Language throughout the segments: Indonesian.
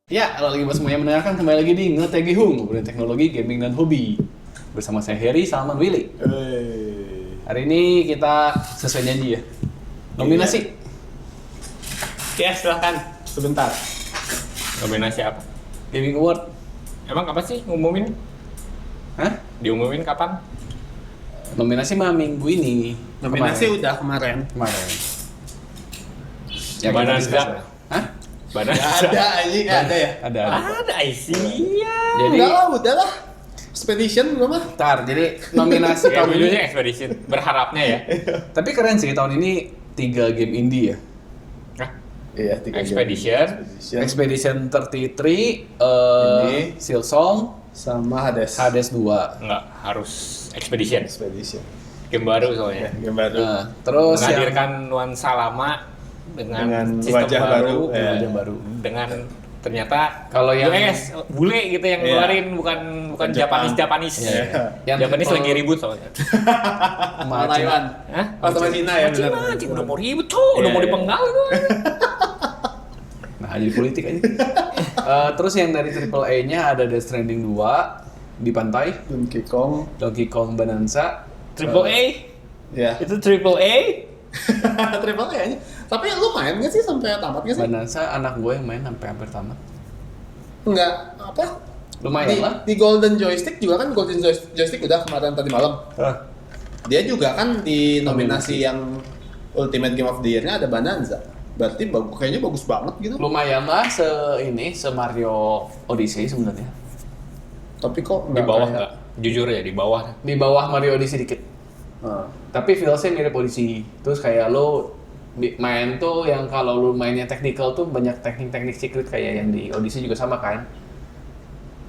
Ya, halo lagi buat semuanya mendengarkan kembali lagi di Ngetegihung, ngobrolin teknologi, gaming, dan hobi. Bersama saya Heri, Salman, Willy. Hari ini kita sesuai janji ya. Nominasi. Ya, silahkan. Sebentar. Nominasi apa? Gaming Award. Emang apa sih ngumumin? Hah? Diumumin kapan? Nominasi mah minggu ini. Nominasi udah kemarin. Kemarin. Ya, kita Bananza. discuss lah. Hah? Badan. Ada anjing, ada ya. Ada. Ada Aisyah. Jadi, Enggak lah, udah lah. Expedition gua mah. ntar, jadi nominasi Ya, tahun ini. judulnya Expedition. Berharapnya ya. Tapi keren sih, tahun ini 3 game indie ya. Hah? Iya, 3 Expedition. Expedition 33, Ini. Silksong, sama Hades 2. Enggak, harus Expedition. Expedition. Game baru Ya, soalnya. game baru. Nah, terus yang Menghadirkan nuansa lama dengan sistem wajah baru. Ya. wajah baru. dengan ternyata Kalau yang- US bule gitu yang Iya. ngeluarin bukan Jepang. Japanese. Iya. Yang Japanese triple- lagi ribut soalnya. sama Taiwan. Hah? Oh, sama Cina ya, Cina, benar. Cina udah mau ribut, cuy. Udah Iya, mau iya. dipenggal tuh. Nah, jadi politik aja. Terus yang dari AAA-nya ada Death Stranding 2 di pantai, Donkey Kong. Donkey Kong Bonanza, Triple A? Ya. Itu Triple A? Triple A aja. Tapi lu main nggak sih sampai tamat nggak sih? Bonanza anak gue yang main sampai hampir tamat. Enggak. Apa? Lumayan lah. Di Golden Joystick juga kan, Golden Joystick udah kemarin tadi malam. Dia juga kan di nominasi yang Ultimate Game of the Year-nya ada Bonanza. Berarti kayaknya bagus banget gitu. Lumayan lah se Mario Odyssey sebenarnya. Tapi kok Di bawah kayak- enggak? Jujur ya, di bawah. Di bawah Mario Odyssey dikit. Ah. Tapi feel-nya mirip Odyssey. Terus kayak lo main tuh yang kalau lu mainnya technical tuh banyak teknik-teknik secret kayak yang di Odyssey juga sama kan.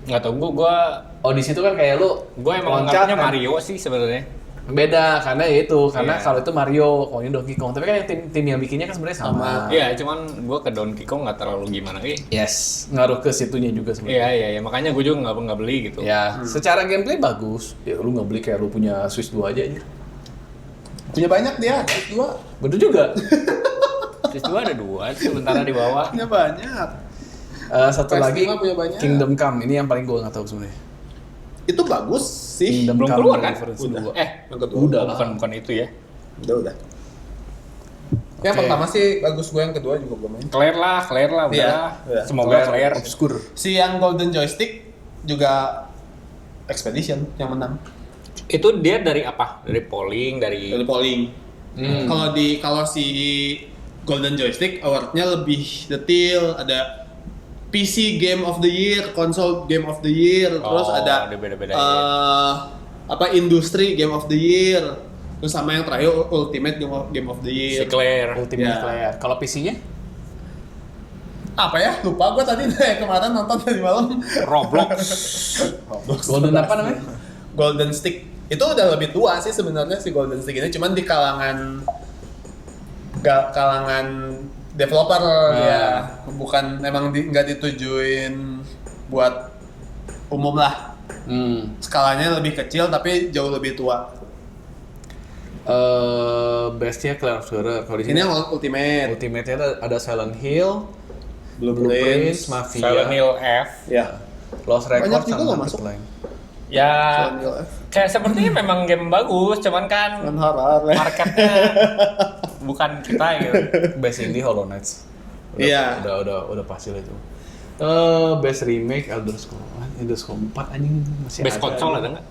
Nggak tau, gua Odyssey itu kan kayak lu emang loncat nganggapnya kan. Mario sih sebenarnya. Beda karena ya itu karena Iya. kalau itu Mario, kalau ini Donkey Kong. Tapi kan yang tim yang bikinnya kan sebenarnya sama. Iya, cuman gua ke Donkey Kong nggak terlalu gimana. Yes, ngaruh ke situnya juga sebenarnya. Iya, makanya gua juga nggak beli gitu. Ya, secara gameplay bagus. Ya lu nggak beli kayak lu punya Switch 2 aja. Punya banyak dia, dua. Bener juga. Terus dua ada dua, sementara di bawah. Punya banyak. Satu PS5 lagi punya banyak. Kingdom Come. Ini yang paling gua nggak tahu sebenarnya. Itu bagus sih. Kingdom Belum Come keluar kan? Deliverance Udah. 2. Yang kedua. Udah lah. Bukan itu ya. Udah. Yang Oke. pertama sih bagus, gue yang kedua juga belum main. Claire lah, udah. Iya, iya. Semoga Claire. Obscure. Si yang Golden Joystick juga Expedition yang menang. Itu dia dari apa? Dari polling, dari Dari polling. Hmm. Kalau si Golden Joystick awardnya lebih detail, ada PC Game of the Year, Console Game of the Year, terus ada dia beda-bedain. Industry Game of the Year, terus sama yang terakhir Ultimate Game of the si Year. Claire. Ultimate Ya. Player. Kalau PC-nya? Apa ya? Lupa gue tadi kemarin nonton tadi malam. Roblox. Golden apa namanya? Golden Stick. Itu udah lebih tua sih sebenarnya si Golden Stick ini, cuman di kalangan developer ya, bukan emang nggak ditujuin buat umum lah. Skalanya lebih kecil tapi jauh lebih tua. Bestnya Clair Obscura. Kalau di sini Ini yang Ultimate, Ultimate-nya ada Silent Hill, Blueprints, Mafia, Silent Hill F. ya. Lost Record Banyak juga sama nggak masuk. Hotline. Ya, Silent Hill F. kayak sepertinya memang game bagus, cuman kan Kan horor. marketnya bukan kita gitu. Best indie Hollow Knights. Iya. Udah pasti lah itu. Best remake Elder Scrolls 4 anjing masih Best konsol ada nggak?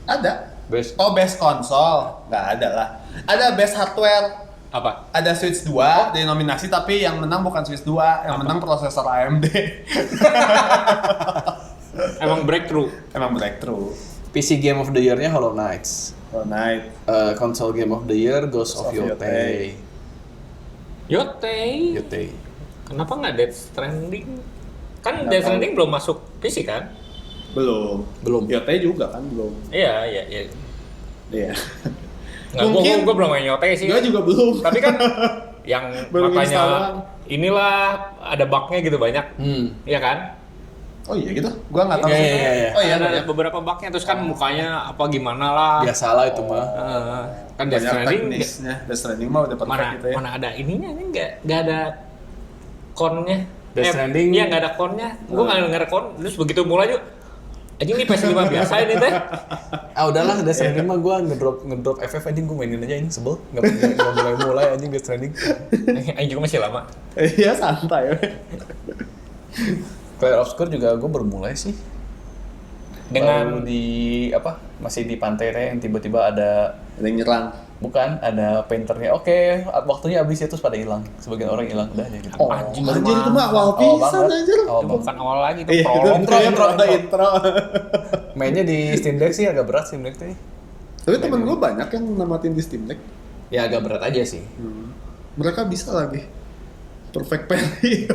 Ada. Best Best konsol nggak ada lah. Ada best hardware. Apa? Ada Switch 2 di nominasi, tapi yang menang bukan Switch 2, yang menang prosesor AMD. Emang breakthrough. Emang breakthrough. PC Game of the Year-nya Hollow Knights. Oh, night. Console Game of the Year Ghost of Ghost of Yotei. Yotei. Kenapa nggak Death Stranding? Kan Death Stranding belum masuk PC kan? Belum. Yotei juga kan belum. Iya. Iya. Nggak, Mungkin. gua belum main Yotei sih. Gua juga belum. Tapi kan yang Baru install matanya doang. inilah ada bugnya gitu banyak. Iya kan? Oh iya gitu. Gua nggak tahu Iya, sih. iya, iya. Oh iya ada banyak. beberapa bugnya terus kan mukanya apa gimana lah. Biasa lah itu mah. Kan Death Banyak Stranding teknisnya. Death Stranding mah udah perfect gitu ya. mana ada ininya ini nggak ada konnya. Death Stranding. Iya nggak ada core-nya. Gue nggak ada core. Terus begitu mulai yuk. Anjing ini PS5 biasa ini teh. Udahlah Death Stranding mah gue ngedrop FF anjing, gue mainin aja ini sebel. Nggak mulai anjing Death Stranding. Anjing juga masih lama. Iya santai. Clair Obscur juga gue baru mulai sih. Dengan baru di apa? Masih di pantai yang tiba-tiba ada yang nyerang. bukan ada painternya. Oke, waktunya habis itu pada hilang. Sebagian orang hilang udah aja gitu. Oh, Anjing, anjir itu mah awal Awal pisan banget. anjir. Awal itu banget. bukan awal lagi itu Iya, prolog. intro. Mainnya di Steam Deck sih agak berat Steam Deck tuh. Tapi temen gue banyak yang namatin di Steam Deck. Ya agak berat aja sih. Mereka bisa lagi. Perfect parry.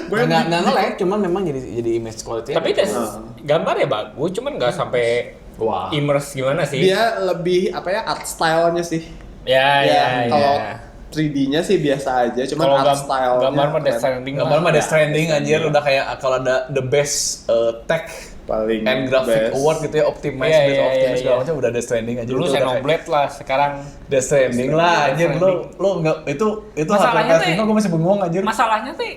Nggak nge-lag, cuman memang jadi image quality. Tapi gambarnya bagus, cuman nggak sampai wah. immerse gimana sih? Dia lebih apa ya art style-nya sih. Ya. Kalau 3D-nya sih biasa aja, cuman Kalau art style-nya. gambar mah Death keren. Stranding Gambar mah Death Stranding anjir udah kayak kalau ada the best tech paling and graphic best. award gitu ya, optimize Iya, best iya, optimize iya, segala iya. macam udah Death Stranding aja. Dulu Itu udah kayak Xenoblade lah, sekarang Death Stranding lah anjir. Lu nggak itu Masalahnya hardware tuh- PS5 gue masih bengong anjir. masalahnya tuh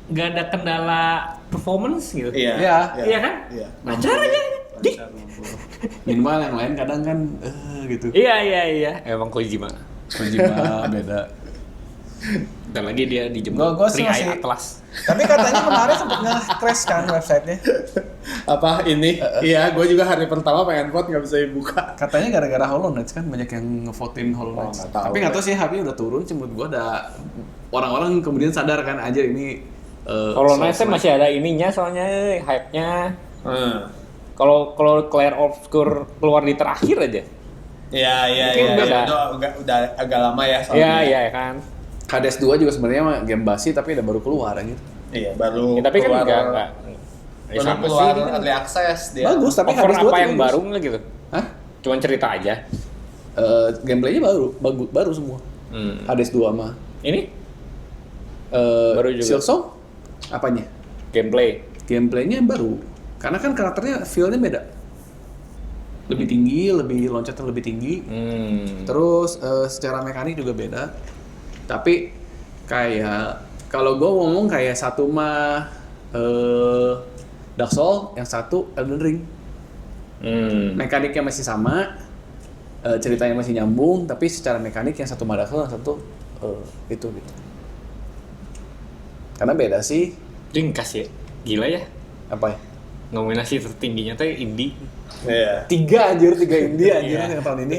nggak ada kendala performance gitu. Iya. Iya. Iya kan? Iya. Lancar aja. Di. Minimal yang lain kadang kan gitu. Iya. Emang Kojima. Kojima beda. Dan lagi dia dijemput Gua Free sih Eye masih- Atlas. Tapi katanya kemarin sempat nge-crash kan websitenya. Apa ini? Iya, gue juga hari pertama pengen vote nggak bisa dibuka. Katanya gara-gara Hollow Knight kan banyak yang ngevotin Hollow Knight. nggak tahu. Tapi nggak tahu sih HP udah turun. Menurut gua ada orang-orang kemudian sadar kan aja ini. Hollow Knight masih ada ininya soalnya hype-nya. Kalau Clair Obscur keluar di terakhir aja. Iya. Mungkin beda. Udah agak lama ya Iya kan. Hades 2 juga sebenarnya mah game basi tapi udah baru keluar aja. Iya, baru Ya, tapi kan keluar, enggak. baru sama keluar sih. Ini kan early access dia. Bagus tapi offer Hades 2 apa tuh yang bagus. baru nggak gitu? Hah? Cuman cerita aja. Gameplaynya baru semua. Hades 2 mah. Ini baru juga. Silksong? Apanya? gameplay. Gameplaynya baru. Karena kan karakternya feel-nya beda. Lebih tinggi, loncatnya lebih tinggi. Terus secara mekanik juga beda. Tapi kayak kalau gue ngomong kayak satu mah Dark Souls, yang satu Elden Ring. Mekaniknya masih sama, ceritanya masih nyambung, tapi secara mekanik yang satu mah Dark Souls, yang satu itu gitu. Karena beda sih. Ringkas ya. Gila ya. Apa ya? Nominasi tertingginya tuh indie. Iya. 3 India Iya. yang tahun ini.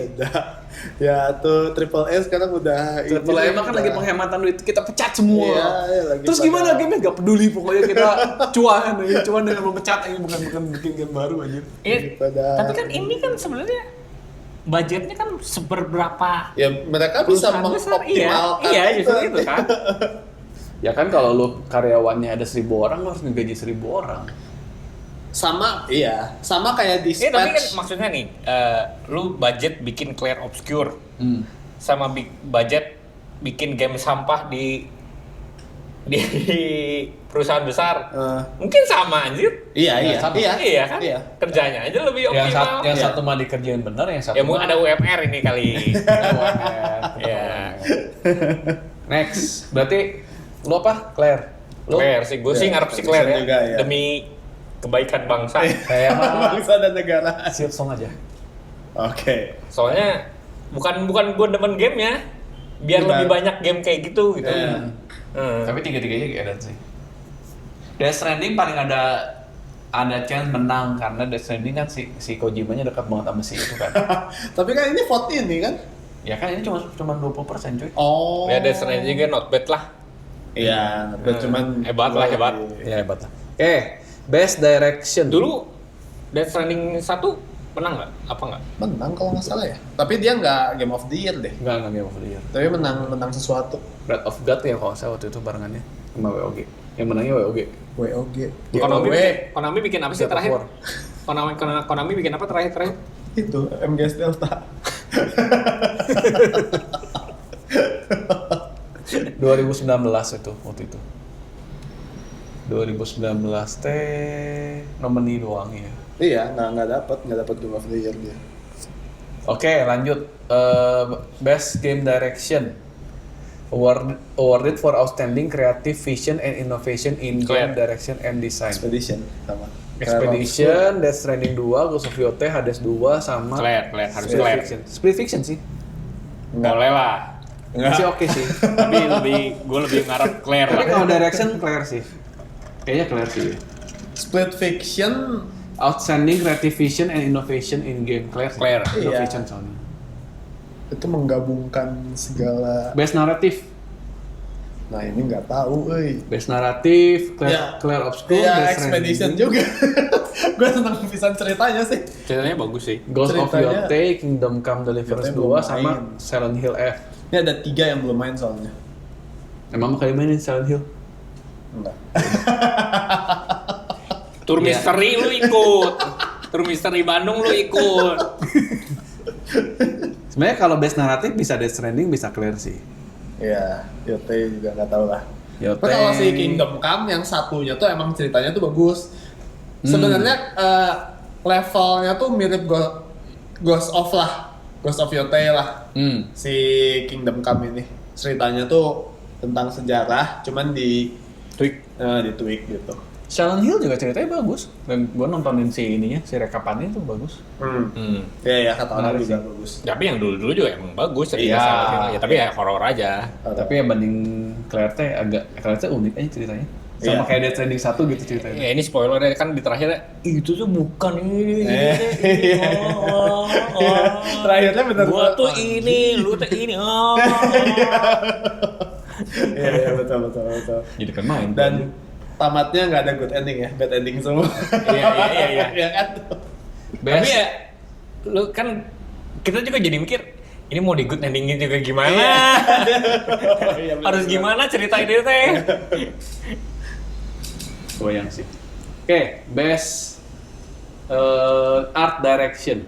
Ya tuh Triple S sekarang udah Triple A kan lagi penghematan duit, kita pecat semua. Iya, lagi Terus pada- gimana game-nya? Gak peduli, pokoknya kita cuan dengan memecat aja, bukan bikin game baru aja. Iya. Daripada- Tapi kan ini kan sebenarnya budgetnya kan seberapa Ya mereka bisa perusahaan besar. mengoptimalkan. Iya, justru itu kan. Ya kan kalau lu karyawannya ada 1.000 orang, lu harus ngegaji 1.000 orang. Sama kayak Iya, tapi kan Dispatch. maksudnya nih, lu budget bikin Clair Obscur sama budget bikin game sampah di perusahaan besar. Mungkin sama anjir. Iya, sama. Iya kan? Iya. Kerjanya aja lebih Yang, optimal. yang Iya. satu mah dikerjain bener, yang satu Ya mungkin ada UMR ini kali. Iya. Next, berarti lu apa? Claire? Lu? Claire sih, gue sih Ya, ngarep si Claire ya. juga, ya. Demi kebaikan bangsa. Saya mah Bangsa dan negara. Silksong aja. Oke. Soalnya bukan gue demen gamenya, biar Benar. lebih banyak game kayak gitu gitu. Iya. Tapi tiga-tiganya edan sih. Death Stranding paling ada chance menang karena Death Stranding kan si Kojimanya dekat banget sama si itu kan. Tapi kan ini vote ini kan? Ya kan ini cuma 20% cuy. Oh. Ya Death Stranding juga not bad lah. Iya, cuman Hebat lah, hebat. Ya hebat lah. Best Direction. Dulu Death Stranding 1 menang nggak? Apa nggak? menang kalau nggak salah ya. Tapi dia nggak Game of the Year deh. Enggak Game of the Year. Tapi menang sesuatu. Breath of God ya kalau saya waktu itu barengannya sama WOG. Yang menangnya WOG. WOG. Konami bikin apa sih God of terakhir? War. Konami bikin apa terakhir? Itu MGS Delta. 2019 itu waktu itu. 2019 teh nomini doang ya. Iya, nggak dapat Game of the Year dia. Oke, lanjut. Best Game Direction. awarded for outstanding creative vision and innovation in game direction and design. Expedition sama. Expedition, Death Stranding 2, Ghost of Yotei, Hades 2 sama Claire harus Split Claire. Fiction. Split Fiction sih. Boleh lah. Masih oke sih. Tapi gue lebih ngarep Claire Tapi lah. kalau direction Claire sih. Kayaknya Claire sih. Split Fiction Outstanding creative vision and innovation in game Claire. Claire. Innovation soalnya. itu menggabungkan segala. Best narrative. Nah ini nggak tahu, Best narrative, Claire Obscure, Iya, Death Expedition Stranding, juga. Gue seneng pisan ceritanya sih. Ceritanya bagus sih. Ghost of Ceritanya- Yotei, Kingdom Come Deliverance Yotei belum 2 sama main. Silent Hill F. Ini ada 3 yang belum main soalnya. Emang mau kalian mainin Silent Hill? Enggak. Tur misteri lu ikut. Tur misteri Bandung lu ikut. Sebenarnya kalau best narrative bisa Death Stranding, bisa Claire sih. Iya, Yotei juga nggak tahu lah. Yotei. Tapi kalau si Kingdom Come yang satunya tuh emang ceritanya tuh bagus. Sebenarnya levelnya tuh mirip Ghost of lah, Ghost of Yotei lah. Si Kingdom Come ini ceritanya tuh tentang sejarah, cuman di tweak gitu. Silent Hill juga ceritanya bagus. Dan gue nontonin si ininya, si rekapannya tuh bagus. Iya kata orang Menarik juga sih. Hmm. bagus. Tapi yang dulu-dulu juga emang bagus cerita Iya. Silent Hill. Ya, tapi ya horor aja. Tapi ya banding Claire teh Claire teh unik aja ceritanya. Sama Iya. kayak Death Stranding 1 gitu ceritanya. Ya ini spoiler kan di terakhirnya itu tuh bukan ini. Terakhirnya bener Gua tuh ini, lu tuh ini. Iya betul. Jadi kan main. Dan tamatnya nggak ada good ending ya, bad ending semua. Iya. Iya kan? Tapi ya lu kan kita juga jadi mikir ini mau di good endingin juga gimana? Iya, bener. Harus gimana cerita ini teh? Goyang sih. Oke, best art direction.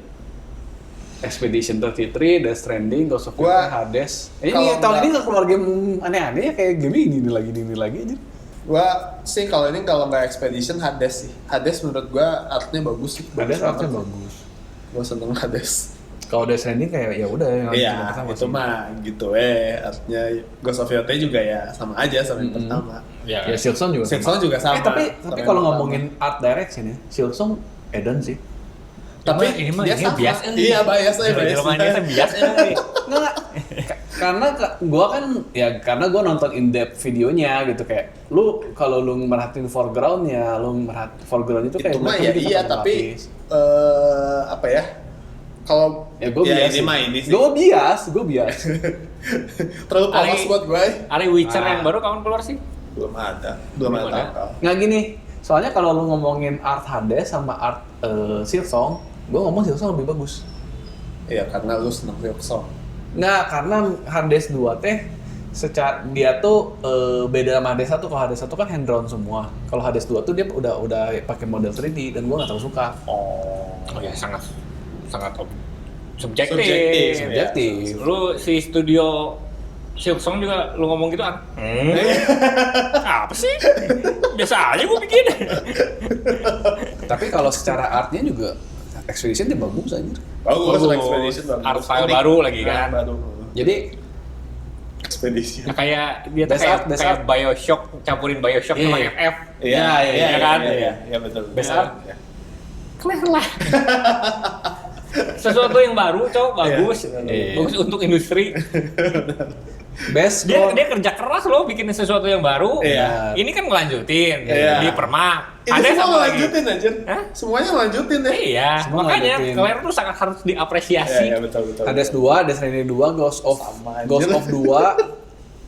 Expedition 33, Death Stranding, Ghost of Gua- Yotei, Hades. Ini kalau tahun ini nggak- nggak keluar game aneh-aneh ya, kayak game ini lagi aja. Gua sih kalau nggak Expedition Hades sih. Hades menurut gua artnya bagus sih. Hades Bagus artnya banget. bagus. Gua seneng Hades. Kalau Death Stranding kayak ya udah yang Iya, pertama itu sih. mah gitu artnya Ghost of Yotei juga ya sama aja sama yang pertama. Ya, Ya Silksong juga Silksong juga sama. tapi sama yang kalau pertama. ngomongin art direction ya, Silksong Eden sih. tapi ini mah dia ini sama. bias. Iya, bias Jelma-jelma ini teh bias. Nggak, karena gua kan ya karena gua nonton in depth videonya gitu kayak lu kalau lu merhatiin foregroundnya, foreground itu kayak Itu mah mereka ya bikin iya satu tapi lapis. apa ya? Kalau Ya gue bias. ini mah ini sih. Gue bias. Terlalu panas Ari- buat gue. Ada Witcher yang baru kapan keluar sih? Belum ada Belum ada. tanggal. Nggak gini, soalnya kalau lu ngomongin art Hades sama art Silksong, gue ngomong Silksong lebih bagus. Iya, karena lu seneng Silksong. Nggak, karena Hades 2 teh secara dia tuh beda sama Hades 1. Kalau Hades 1 kan hand drawn semua. Kalau Hades 2 tuh dia udah pakai model 3D dan gue nggak terlalu suka. Oh ya sangat subjektif. Subjektif. Lu si studio Silksong juga lu ngomong gitu kan? Apa sih? Biasa aja gua bikin. Tapi kalau secara artnya juga Expedition dia bagus aja. Bagus, Expedition bagus. Art file baru lagi kan. Baru. Jadi Expedition. Nah, kayak dia tuh Best kayak, art, best kayak art. Bioshock campurin Bioshock sama Iya. FF. Iya kan? Iya, betul. Best Iya. art. Clear lah. Sesuatu yang baru, cowok bagus. Iya. Bagus untuk industri. best Dia score. dia kerja keras loh bikin sesuatu yang baru. Iya. Ini kan ngelanjutin. Iya. Di permak. Ini Ada semua satu lagi. lanjutin anjir. Hah? Semuanya lanjutin deh. Iya, Semua makanya lanjutin. Claire tuh sangat harus diapresiasi. Iya, betul. Hades 2, Death Stranding 2, Ghost of Sama aja. 2,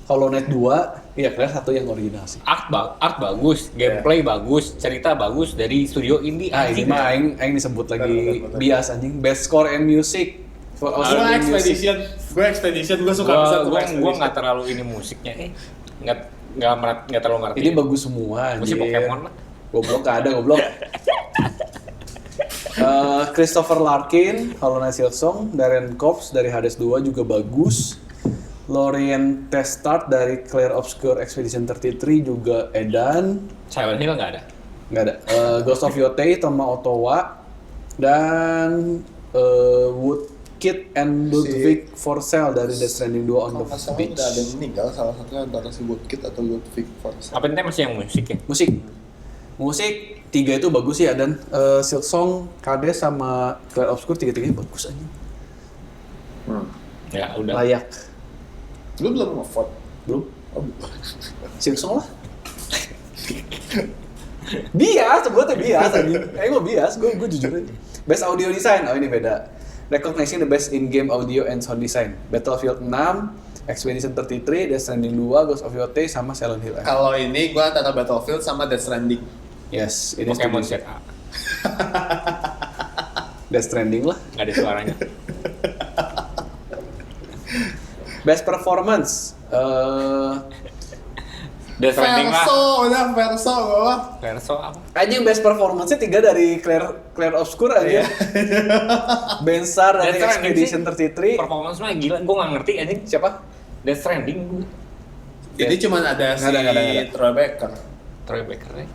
Hollow Knight 2. Iya, Claire satu yang original sih. Art bagus, gameplay bagus, cerita bagus dari studio indie. Ah, ini anjing. mah aing disebut lagi Betul. bias anjing. Best score and music. For Gue outstanding music. Expedition, gue suka bisa tuh Gua Expedition. nggak terlalu ini musiknya. Nggak terlalu ngerti. Ini bagus semua Musik anjir. Pokemon lah. Goblok gak ada goblok. Christopher Larkin, Hollow Knight Silksong, Darren Corps dari Hades 2 juga bagus. Lorien Testart dari Claire Obscure Expedition 33 juga edan. Silent Hill nggak ada. Nggak ada. Ghost of Yotei, Toma Ottawa, dan Woodkid and Ludwig Forsell dari Death Stranding 2 on Kalau the nggak salah Beach. udah ada yang meninggal, salah satunya antara si Woodkid atau Ludwig Forsell. Apa ini masih yang musik ya? Musik 3 itu bagus ya, dan Silksong, Kades sama Clair Obscur 3-3-nya bagus aja. Ya udah. Layak. Lu belum nge-vote? Belum? Silksong lah. Bias, gue tuh bias anjing. Gue bias, gue jujur aja. Best audio design, oh ini beda. Recognizing the best in-game audio and sound design. Battlefield 6, Expedition 33, Death Stranding 2, Ghost of Yotei, sama Silent Hill. Kalau ini gua antara Battlefield sama Death Stranding. Yes, ini Pokemon setuju. set A. Death Stranding lah. Nggak ada suaranya. Best performance, Death Stranding lah. Verso gua. Verso apa? anjing best performance-nya 3 dari Clair Obscur aja. Bensar dari Death Stranding Expedition sih, 33. Performance mah gila, gue nggak ngerti anjing. Siapa? Death Stranding. Jadi cuma ada si Nggak ada. Troy Baker. Troy Baker ya.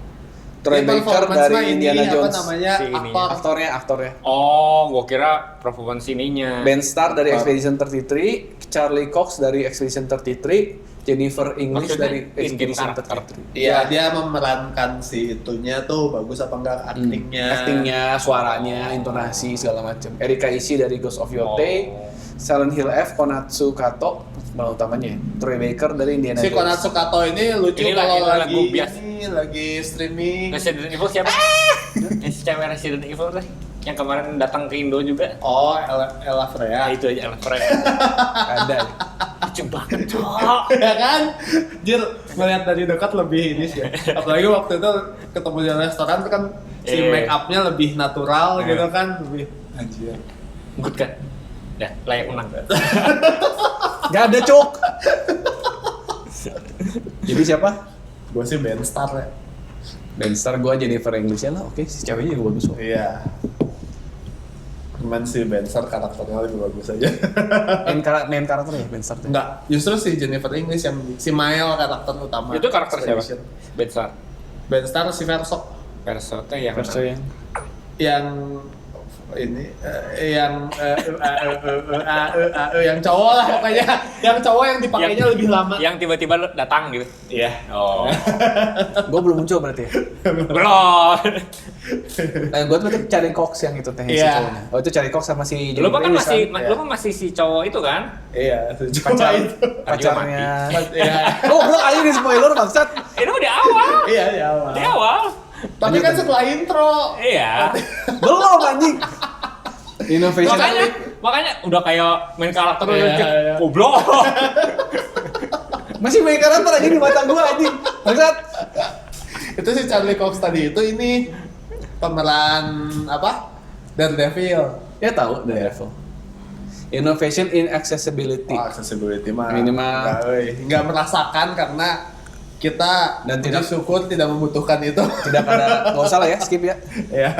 Troy Dia Baker performance mah dari ini, Indiana apa Jones. namanya, Si ini. aktor. Aktornya. Oh, gue kira performance ininya. Ben Starr dari Apa? Expedition 33, Charlie Cox dari Expedition 33, Jennifer English Maksudnya dari in-game Expedition karakter. 33. Iya, dia memerankan si itunya tuh bagus apa enggak actingnya. Actingnya, suaranya, intonasi segala macam. Erika Ishii dari Ghost of Yotei, Silent Hill F, Konatsu Kato, pemeran utamanya. Troy Baker dari Indiana Si Jones. Konatsu Kato ini lucu Ini kalau lagu lagi bias. lagi streaming. Resident Evil siapa? Yang si cewek Resident Evil teh. Yang kemarin datang ke Indo juga. Oh, Ella Nah, Freya. itu aja keren. Ada. Lucu banget, Cok. Ya kan? Jir, melihat dari dekat lebih ini sih. Apalagi waktu itu ketemu di restoran tuh kan si make up-nya lebih natural gitu kan, lebih anjir. Good kan? Dah, layak menang. Gak ada cok. Jadi siapa? Gue sih Ben Starr ya. Ben Starr, gue Jennifer English lah. Oke, si ceweknya juga bagus kok. Iya. Cuman si Ben Starr karakternya lebih bagus aja. Main karakter ya Ben Starr tuh. Enggak, justru si Jennifer English yang si Mael karakter utama. Itu karakter siapa? Expedition. Ben Starr. Ben Starr si Verso. Verso teh yang Verso yang Yang ini yang cowok lah pokoknya. Yang cowok yang dipakainya lebih lama. yang tiba-tiba datang gitu. Iya. Oh. gue belum muncul berarti ya. Belum. Gue tuh berarti Charlie Cox yang itu teh si Iya. cowoknya. Oh itu Charlie Cox sama si Lu Jennifer kan English masih kan? lu kan masih si cowok itu kan? Iya, Pacar, itu. pacarnya. Iya. Oh belum aja di spoiler bangsat. Itu mah di awal. Iya, di awal. Di awal. Tapi kan setelah intro. Iya. Belum anjing. Innovation. Makanya udah kayak main karakter Iya, udah iya. goblok. Masih main karakter aja di mata gue anjing. Bangsat. Itu si Charlie Cox tadi itu ini pemeran apa? Daredevil. Ya tahu Daredevil. Innovation in accessibility. Oh, accessibility mah. Minimal. Nggak merasakan karena kita Dan puji tidak- syukur tidak membutuhkan itu. Tidak ada, nggak usah lah ya, skip ya. Ya.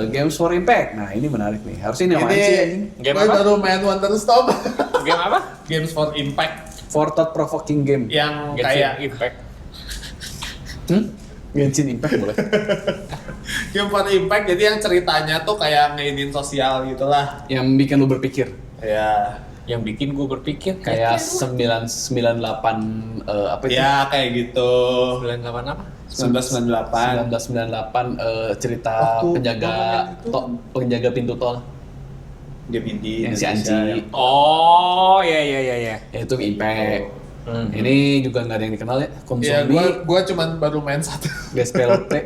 Games for Impact. Nah ini menarik nih. Harusnya ini apaan sih anjing? Game gue apa? baru main Wonder Stop. Game apa? Games for Impact For thought provoking game. yang Genshin kayak Impact. Genshin Impact boleh. Game for Impact jadi yang ceritanya tuh kayak ngeinin sosial gitulah. Yang bikin lu berpikir. Ya. Yang bikin gue berpikir Kayak 998 apa itu? Ya kayak gitu. 98 apa? 1998. 1998 cerita Waktu penjaga ngomongin itu. penjaga pintu tol Game indie yang si Indonesia Anji. yang- Oh, iya. Ya, itu Impact. Ini juga nggak ada yang dikenal ya. Ya, Komsomi, gua cuman baru main satu. Despelote.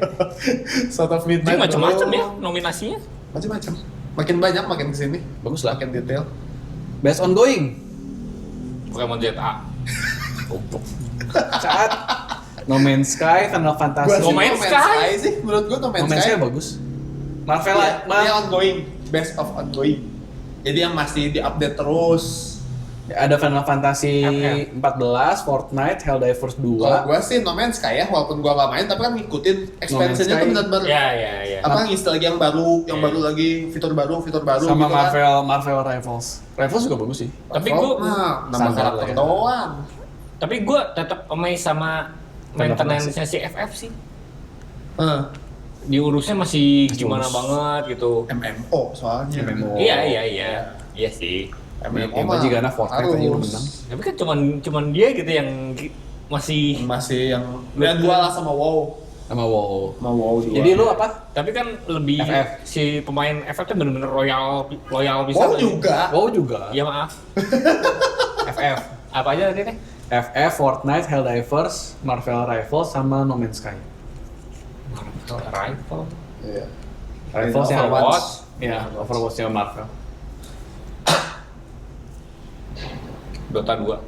Sort of Ini Midnight. macam-macam ya nominasinya. Macam-macam. Makin banyak makin kesini. Bagus lah. Makin detail. Best ongoing. Pokemon ZA. Saat No Man's Sky, Final Fantasy. No Man's Sky? sih. Menurut gua No No Man's Man's Sky. Sky bagus. Marvel Iya, dia ongoing. Best of ongoing. Jadi yang masih diupdate terus. ada Final Fantasy FF. 14, Fortnite, Helldivers 2. Kalau gua sih No Man's Sky ya, walaupun gua nggak main, tapi kan ngikutin expansionnya Sky. tuh benar-benar. Ya. Apa nginstal lagi yang baru, yang baru lagi, fitur baru sama gitu kan. Marvel Rivals. Rivals juga bagus sih. Tapi Oh, gua nah, nama standar karakter lah ya. doang. Tapi gue tetap amazed sama maintenance-nya si FF sih. diurusnya masih gimana banget gitu. MMO soalnya. MMO. Iya sih. MMO mah juga anak Fortnite aja udah menang. Tapi kan cuman dia gitu yang masih yang dua lah sama WoW. Sama WoW. Sama WoW juga. Jadi lu apa? tapi kan lebih FF. si pemain FF tuh bener-bener loyal bisa. WoW juga. WoW juga. Iya maaf. FF. Apa aja tadi nih? FF, Fortnite, Helldivers, Marvel Rivals, sama No Man's Sky. Marvel Rifle. Iya. Rivals yang Overwatch. Ya, Overwatch-nya Marvel. Dota 2.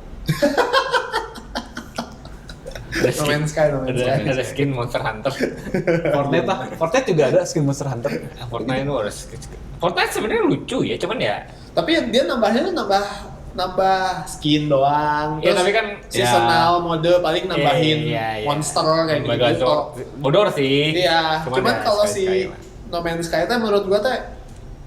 No Man's Sky. Ada skin Monster Hunter. Fortnite lah. Fortnite juga ada skin Monster Hunter. Fortnite itu ada skin. Fortnite sebenarnya lucu ya, cuman ya. Tapi dia nambahnya tuh nambah skin doang. Ya, Terus tapi kan seasonal mode paling nambahin Iya. monster kayak gitu. Megazord. Bodor sih. Iya. Cuman ya, kalau sekali-sekali si lah. No Man's Sky itu menurut gua tuh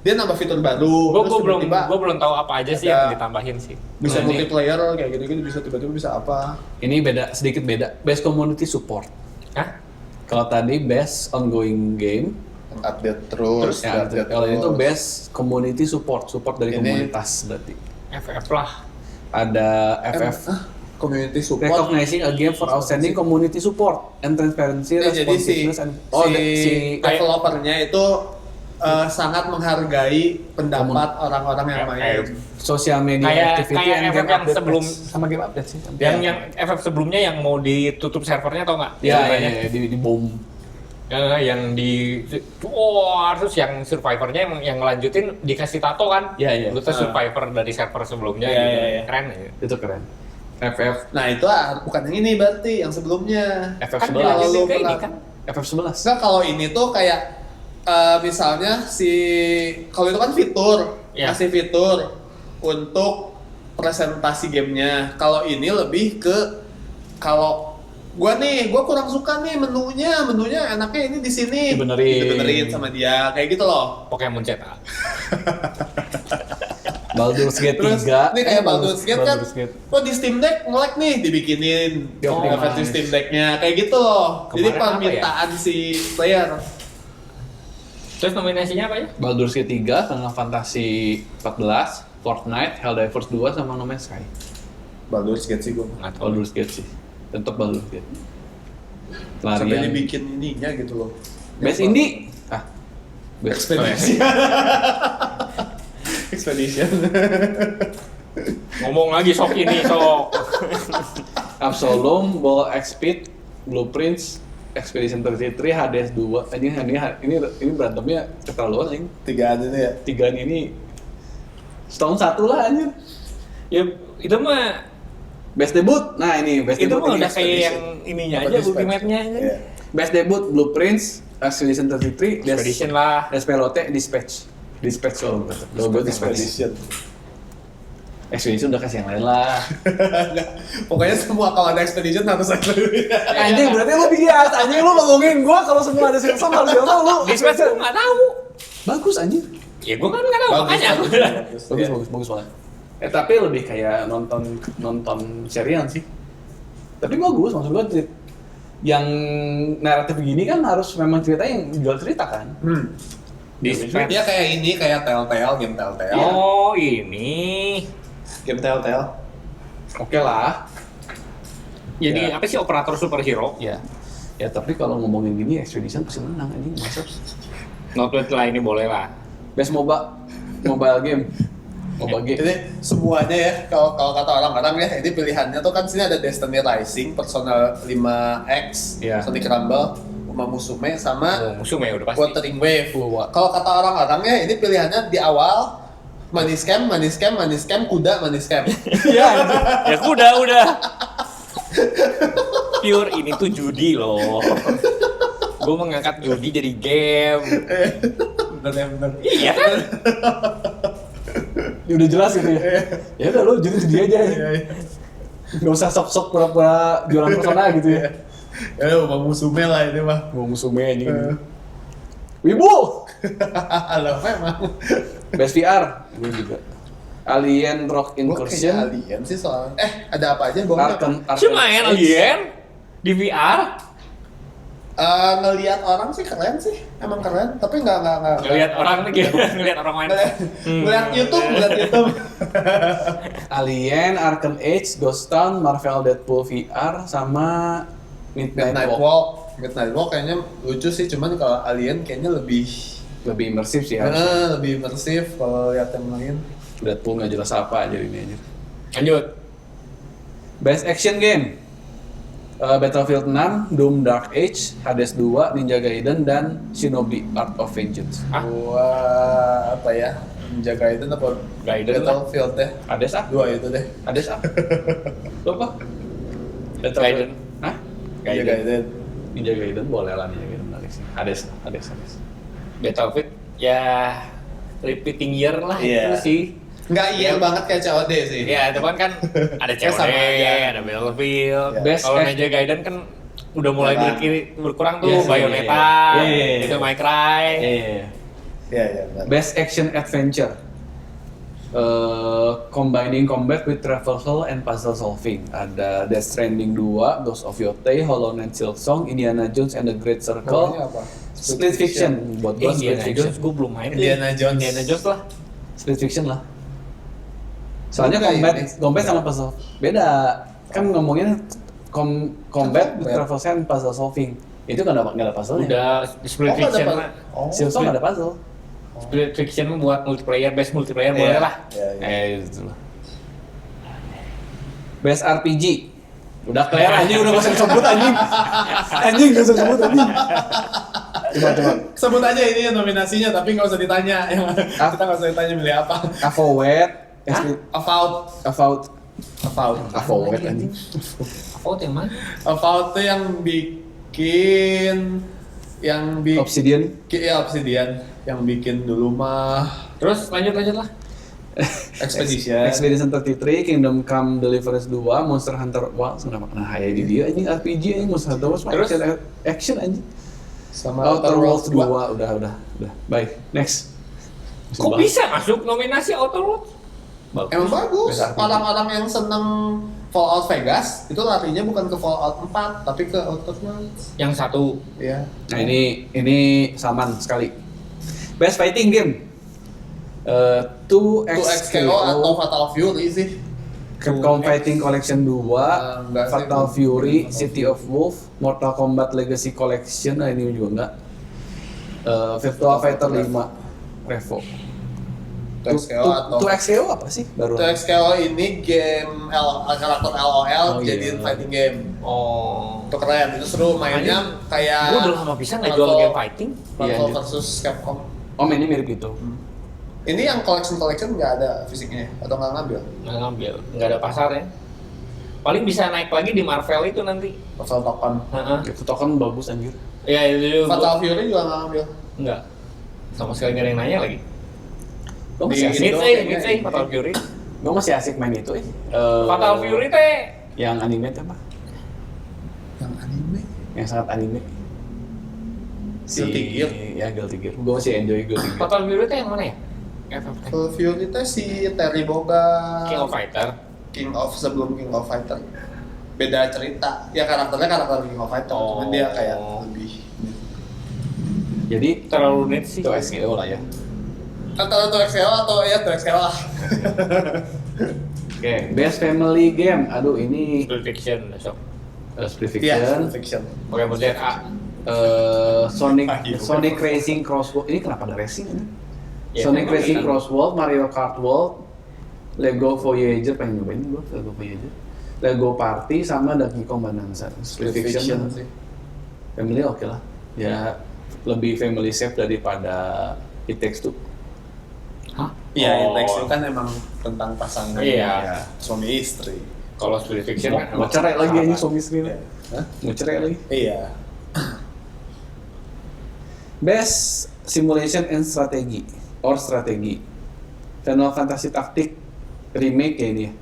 dia nambah fitur baru. Gue Terus tiba-tiba belum tahu apa aja sih ada- yang ditambahin sih. bisa Nah, ini- multiplayer kayak gitu-gitu, bisa tiba-tiba bisa apa. Ini sedikit beda. Best community support. Hah? Kalau tadi best ongoing game, Update terus. ya, update kalau ini tuh terus. best community support dari Ini- komunitas berarti. FF lah. Ada FF Community support. recognizing a game for outstanding community support and transparency, Ya, jadi si responsiveness, and developernya itu sangat menghargai pendapat orang-orang yang main. social media Kayak activity and FF game yang update sebelum- sama game update sih. Yang FF sebelumnya yang mau ditutup servernya tau nggak? Ya, Ceritanya. di bom. Yang terus yang survivornya yang ngelanjutin dikasih tato kan? Iya, iya. Lu tuh survivor dari server sebelumnya Iya, gitu. iya, iya. Keren ya. Itu keren. FF Nah itu bukan yang ini berarti, yang sebelumnya. FF Kan 11. Kalau dilanjutin lu ke ini pernah- kan? FF 11. Enggak, kalau ini tuh kayak misalnya kalau itu kan fitur, Iya. kasih fitur untuk presentasi gamenya. Kalau ini lebih ke kalau gua kurang suka nih menunya enaknya ini di sini. Dibenerin. sama dia kayak gitu loh. Pokemon cetak. Baldur's Gate Terus 3. ini kayak Baldur's Gate kan, Baldur's Gate. oh di Steam Deck nge-lag nih, dibikinin Dioptimize. versi Steam Deck-nya kayak gitu loh. Jadi Kemarin apa ya? permintaan si player. Terus nominasinya apa ya? Baldur's Gate 3, Final Fantasy 14, Fortnite, Helldivers 2, sama No Man's Sky. Baldur's Gate sih gua. Nggak tahu. Baldur's Gate sih. Tetap Baldur's Gate. Sampai Larian. dibikin ininya gitu loh. Best Indie. Best Expedition. Expedition. Ngomong lagi sok ini sok. Absolum, Ball X-Speed, Blueprints, Expedition 33, Hades 2. Ini berantemnya keterlaluan anjing. Tigaan ini ya. Tigaan ini setahun satu lah anjir. Ya itu mah Best debut. Nah, ini best itu debut mah ini. udah kayak yang ininya aja ultimate-nya aja. Iya. Best debut Blueprints, Expedition 33, Expedition lah. Despelote, Dispatch. Dispatch loh, gue Dispatch. Expedition udah kasih yang lain lah. Pokoknya semua kalau ada Expedition harus ada. Anjing, berarti lu bias. Anjing, lu ngomongin gua kalau semua ada Silksong harus Silksong lu. Dispatch gue nggak tahu. Bagus anjing. Ya gue kan nggak tahu makanya. Bagus banget. Tapi lebih kayak nonton serial sih. Tapi bagus, maksud gua yang naratif gini kan harus memang cerita yang jual cerita kan. Dispatch. Ya kayak ini, kayak Telltale, game Telltale. Oh ini. Game Telltale. Oke lah. Jadi Ya. apa sih operator superhero? Ya. Ya tapi kalau ngomongin gini Expedition pasti menang anjing, masa. Notepad lah ini boleh lah. Best mobile game. Mobile game. Ini semuanya ya, kalau kata orang-orang ya, ini pilihannya tuh kan sini ada Destiny Rising, Persona 5X, Iya. Sonic Rumble, Uma Musume, sama Musuhnya udah pasti. Wuthering Wave. Wah. Kalau kata orang-orang ya, ini pilihannya di awal money scam, kuda, money scam. Iya. Ya udah. Pure ini tuh judi loh. Gue mengangkat judi jadi game. Bener. Iya kan? Ya udah jelas gitu ya. Ya udah lu judi aja. Gak usah sok-sok pura-pura jualan persona gitu ya. Ya Uma Musume lah ini mah. Mau musuh anjing. Wibu. Alah memang. Best VR ini juga. Alien Rock Gua kayaknya Incursion. alien sih soalnya. Ada apa aja gua nggak- Arkham Cuma main Alien di VR. Ngelihat orang sih keren sih, emang keren. Tapi nggak. Ngelihat orang tuh gimana? Ngelihat orang main. Ngelihat YouTube. Alien, Arkham Age, Ghost Town, Marvel Deadpool VR, sama Midnight Walk. Midnight Walk kayaknya lucu sih, cuman kalau Alien kayaknya lebih imersif sih harusnya. lebih imersif kalau lihat yang lain. Deadpool nggak jelas apa aja ini aja. Lanjut. Best Action Game. Battlefield 6, Doom Dark Age, Hades 2, Ninja Gaiden, dan Shinobi Art of Vengeance. Wah, apa ya? Menjaga itu apa? Gaiden lah. Battlefield ya. Hades ah? Dua itu deh. Hades ah? Lo apa? Gaiden. Hah? Ninja Gaiden. Ninja Gaiden boleh lah, Ninja Gaiden balik sih. Hades. Battlefield ya repeating year lah Iya. itu sih. Nggak iya banget kayak COD sih. Ya, itu kan ada COD, sama aja. ada Battlefield. Best Kalau act- Ninja Gaiden kan udah mulai Memang. berkurang tuh, Iya sih, Bayonetta, iya. itu My Cry. Iya, benar. Best Action Adventure. Combining combat with traversal and puzzle solving. Ada Death Stranding 2, Ghost of Yotei, Hollow Knight Silksong, Indiana Jones and the Great Pokoknya Circle, apa? Split Fiction. Buat gua Split Indiana Fiction. Jones gue belum main. Indiana Jones. Indiana Jones lah. Split Fiction lah. Soalnya Enggak, combat sama puzzle beda. Kan ngomongin combat with Combat. traversal and puzzle solving. Itu kan nggak ada puzzle-nya. Udah Split Oh, nggak ada Fiction apa- mah. Oh. Silksong nggak ada puzzle. Split Fiction buat multiplayer, best multiplayer Iya. boleh lah. Iya. Itu lah. Best RPG. Udah clear anjing, udah nggak usah disebut anjing. Anjing nggak usah disebut anjing. Coba. Sebut aja ini nominasinya, tapi nggak usah ditanya. Kita nggak usah ditanya milih apa. Avowed. Avowed Avowed anjing. Oh, yang mana? Avowed tuh yang bikin Obsidian. Obsidian yang bikin dulu mah Terus lanjut lah. Expedition. 33, Kingdom Come Deliverance 2, Monster Hunter Wilds. Kenapa hayal di dia anjing RPG anjing, Monster Hunter Wilds mah Terus? action anjing. sama Outer Worlds 2 udah. Baik, next. Kok bisa masuk nominasi Outer Worlds? Emang bagus. Best RPG. Orang-orang yang seneng Fallout Vegas itu larinya bukan ke Fallout 4 tapi ke Outer Worlds. Yang satu. Iya. Nah ini saman sekali. Best fighting game. 2XKO atau Fatal Fury sih. Capcom Fighting Collection 2, enggak sih, Fatal belum. Fury, City of Wolf, Mortal Kombat Legacy Collection, nah ini juga enggak. Virtua Fighter 5, Revo. 2XKO atau 2XKO apa sih? Baru. 2XKO ini game karakter LOL Oh, jadiin iya. fighting game. Oh. Itu keren, itu seru mainnya kayak Gue udah lama bisa nggak jual Marvel- game fighting. Marvel Iya, iya. versus Capcom. Oh, mainnya mirip gitu. Ini yang collection nggak ada fisiknya atau nggak ngambil? Nggak ngambil, nggak ada pasarnya. Paling bisa naik lagi di Marvel itu nanti. Marvel token. Heeh. Itu token bagus anjir. Ya itu juga. Fatal Fury juga nggak ngambil. Enggak. Sama sekali nggak ada yang nanya lagi. Gue masih Di asik. Indo Mid kayaknya Fatal ini. Fury. Gue masih asik main itu Fatal Fury teh yang anime itu apa? Yang anime. Yang sangat anime. Guilty Gear. Ya Guilty Gear. Gue masih enjoy Guilty Gear. Fatal Fury teh yang mana ya? FF teh. Fatal Fury itu si Terry Bogard. King of Fighter. King of sebelum King of Fighter. Beda cerita. Ya karakternya karakter King of Fighter, Oh. cuman dia kayak lebih Jadi Terlalu net sih. itu SKO lah ya. antara 2XKO atau ya 2XKO lah. Oke, best family game. Aduh ini Split Fiction besok. Split Iya, Fiction. fiction. Oke, berarti A. Sonic Racing Crossworld. Ini kenapa ada racing ini? Ya, Sonic memang Racing kan. Crossworld, Mario Kart World, Lego Voyager, pengen nyobain gue Lego Voyager, Lego Party sama Donkey Kong Bonanza. Split Fiction sih. family oke lah. Ya lebih family safe daripada It Takes Two. Hah? Iya, Oh. It Takes Two kan emang tentang pasangan Iya. suami istri. Kalau Split Fiction kan Mau cerai lagi sahabat. ini suami istri. Hah? Mau cerai lagi. Iya. Best Simulation and Strategy or Strategi. Final Fantasy Tactic remake ya ini ya.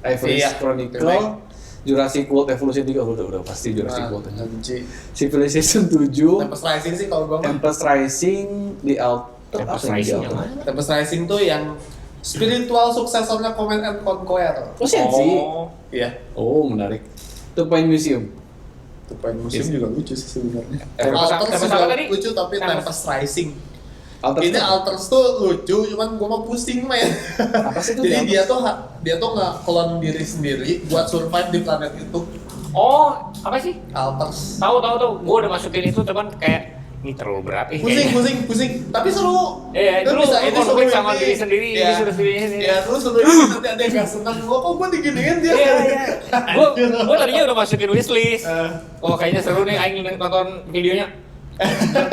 Ivory Iya, Chronicle, remake. Jurassic World Evolution 3 udah pasti Jurassic World. Nah, Anji. Civilization 7, Tempest Rising sih kalau gua mah. Tempest Rising, The Outer, Tempest apa Rising yang yang The mana? Outer? Tempest Rising tuh yang spiritual suksesornya Command and Conquer. Oh, Sensi. Oh. Iya. Oh, menarik. Itu Point Museum. Tupai musim juga lucu sih sebenarnya. Tempest Alters apa juga tadi? lucu tapi Tempest Rising. Alters Ini tuh- Alters tuh lucu, cuman gua mah pusing main. apa sih itu? Jadi dia tuh nggak klon diri sendiri buat survive di planet itu. Oh, apa sih? Alters. Tahu. Gue udah masukin itu, cuman kayak ini terlalu berat. Pusing. Tapi seru. Iya, Lu itu konflik sama ini. diri sendiri, Iya. disuruh sendiri sendiri. Iya, terus seru ini nanti ada yang gak senang. Kok gua diginiin dia? Iya. Gue tadinya udah masukin wishlist. Oh, kayaknya seru nih aing nonton videonya.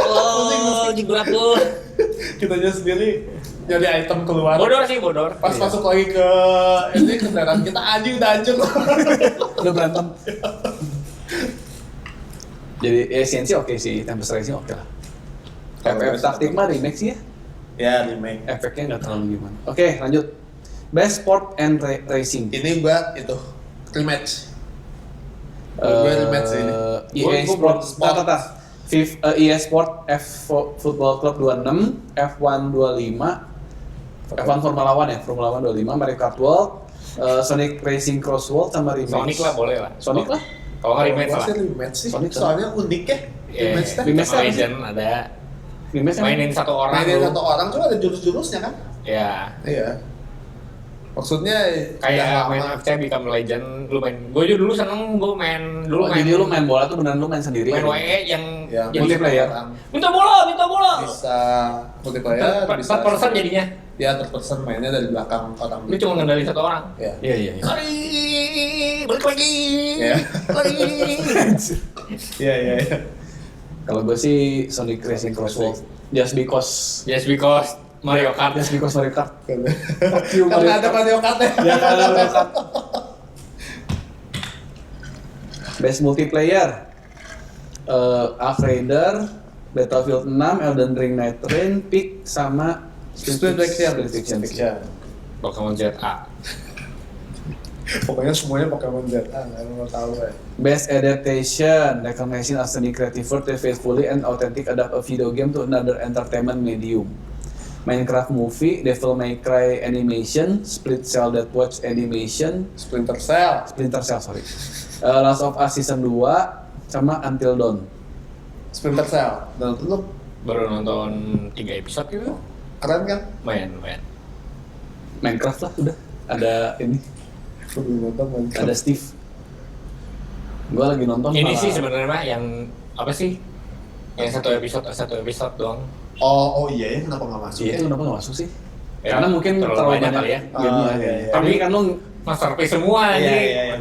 Oh, berat tuh. Kitanya sendiri jadi item keluar. Bodor. Pas masuk lagi ke ini kendaraan kita udah hancur. Udah berantem. Jadi esensi oke sih, Tempest Rising oke lah. FF Tactic mah remake sih ya. Ya, remake. Efeknya nggak terlalu gimana. Oke, lanjut. Best Sport and Racing. Ini gua itu rematch. Gue rematch ini. EA Sport, EA Sport Football Club 26, F1 25, F1 Formula 1 ya, Formula 1 25, Mario Kart World, Sonic Racing Cross World sama remake. Sonic lah boleh lah. Sonic lah. Kalau nggak rematch Gua lah. sih rematch sih. Sonic Soalnya unik ya. Rematch teh. Rematch Sama apa sih? Legend ada. Remake kan? Mainin satu orang. Mainin lu. satu orang cuma ada jurus-jurusnya kan? Ya. Iya. Maksudnya Kayak udah main lama. FC Become Legend, lu main. Gue juga dulu seneng, gue main dulu Oh, jadi lu main bola tuh beneran lu main sendiri. main ya? WE yang Ya, jadi multiplayer. minta bola. Bisa multiplayer, bisa Third person jadinya. ya third person mainnya dari belakang orang. Lu cuma ngendalin satu orang. Ya. Iya. Lari, balik lagi. Iya. Lari. Iya. Kalau gue sih Sonic Racing Cross World. Just because. Just because Mario Kart. Just because Mario Kart. Fuck you, Mario Karena ada Kart. Mario Kart ya. Ya karena Mario Kart. Best multiplayer. Ark Raider, Battlefield 6, Elden Ring Night Rain, Peak sama Split Fiction. Fiction. Pokemon ZA. Pokoknya semuanya Pokemon Z. Nggak mau tahu ya. Best adaptation, recognition as a creative work that faithfully and authentic adapt a video game to another entertainment medium. Minecraft movie, Devil May Cry animation, Split Cell Death Watch animation, Splinter Cell. Splinter Cell sorry, Last of Us season 2 sama Until Dawn. Splinter Cell. Dan itu lu Baru nonton 3 episode gitu. keren kan? Lumayan. Minecraft lah udah ada ini, Aku belum nonton Minecraft. ada Steve. Gua lagi nonton. Ini malah- sih sebenarnya mah yang apa sih? Yang satu episode doang. Oh iya ya, kenapa nggak masuk Iya ya? itu kenapa nggak masuk sih? Ya, Karena mungkin terlalu terlalu banyak banyak kali ya. gamenya. Oh, iya. Tapi kan lu Masterpiece semua Iya, nih. iya, iya.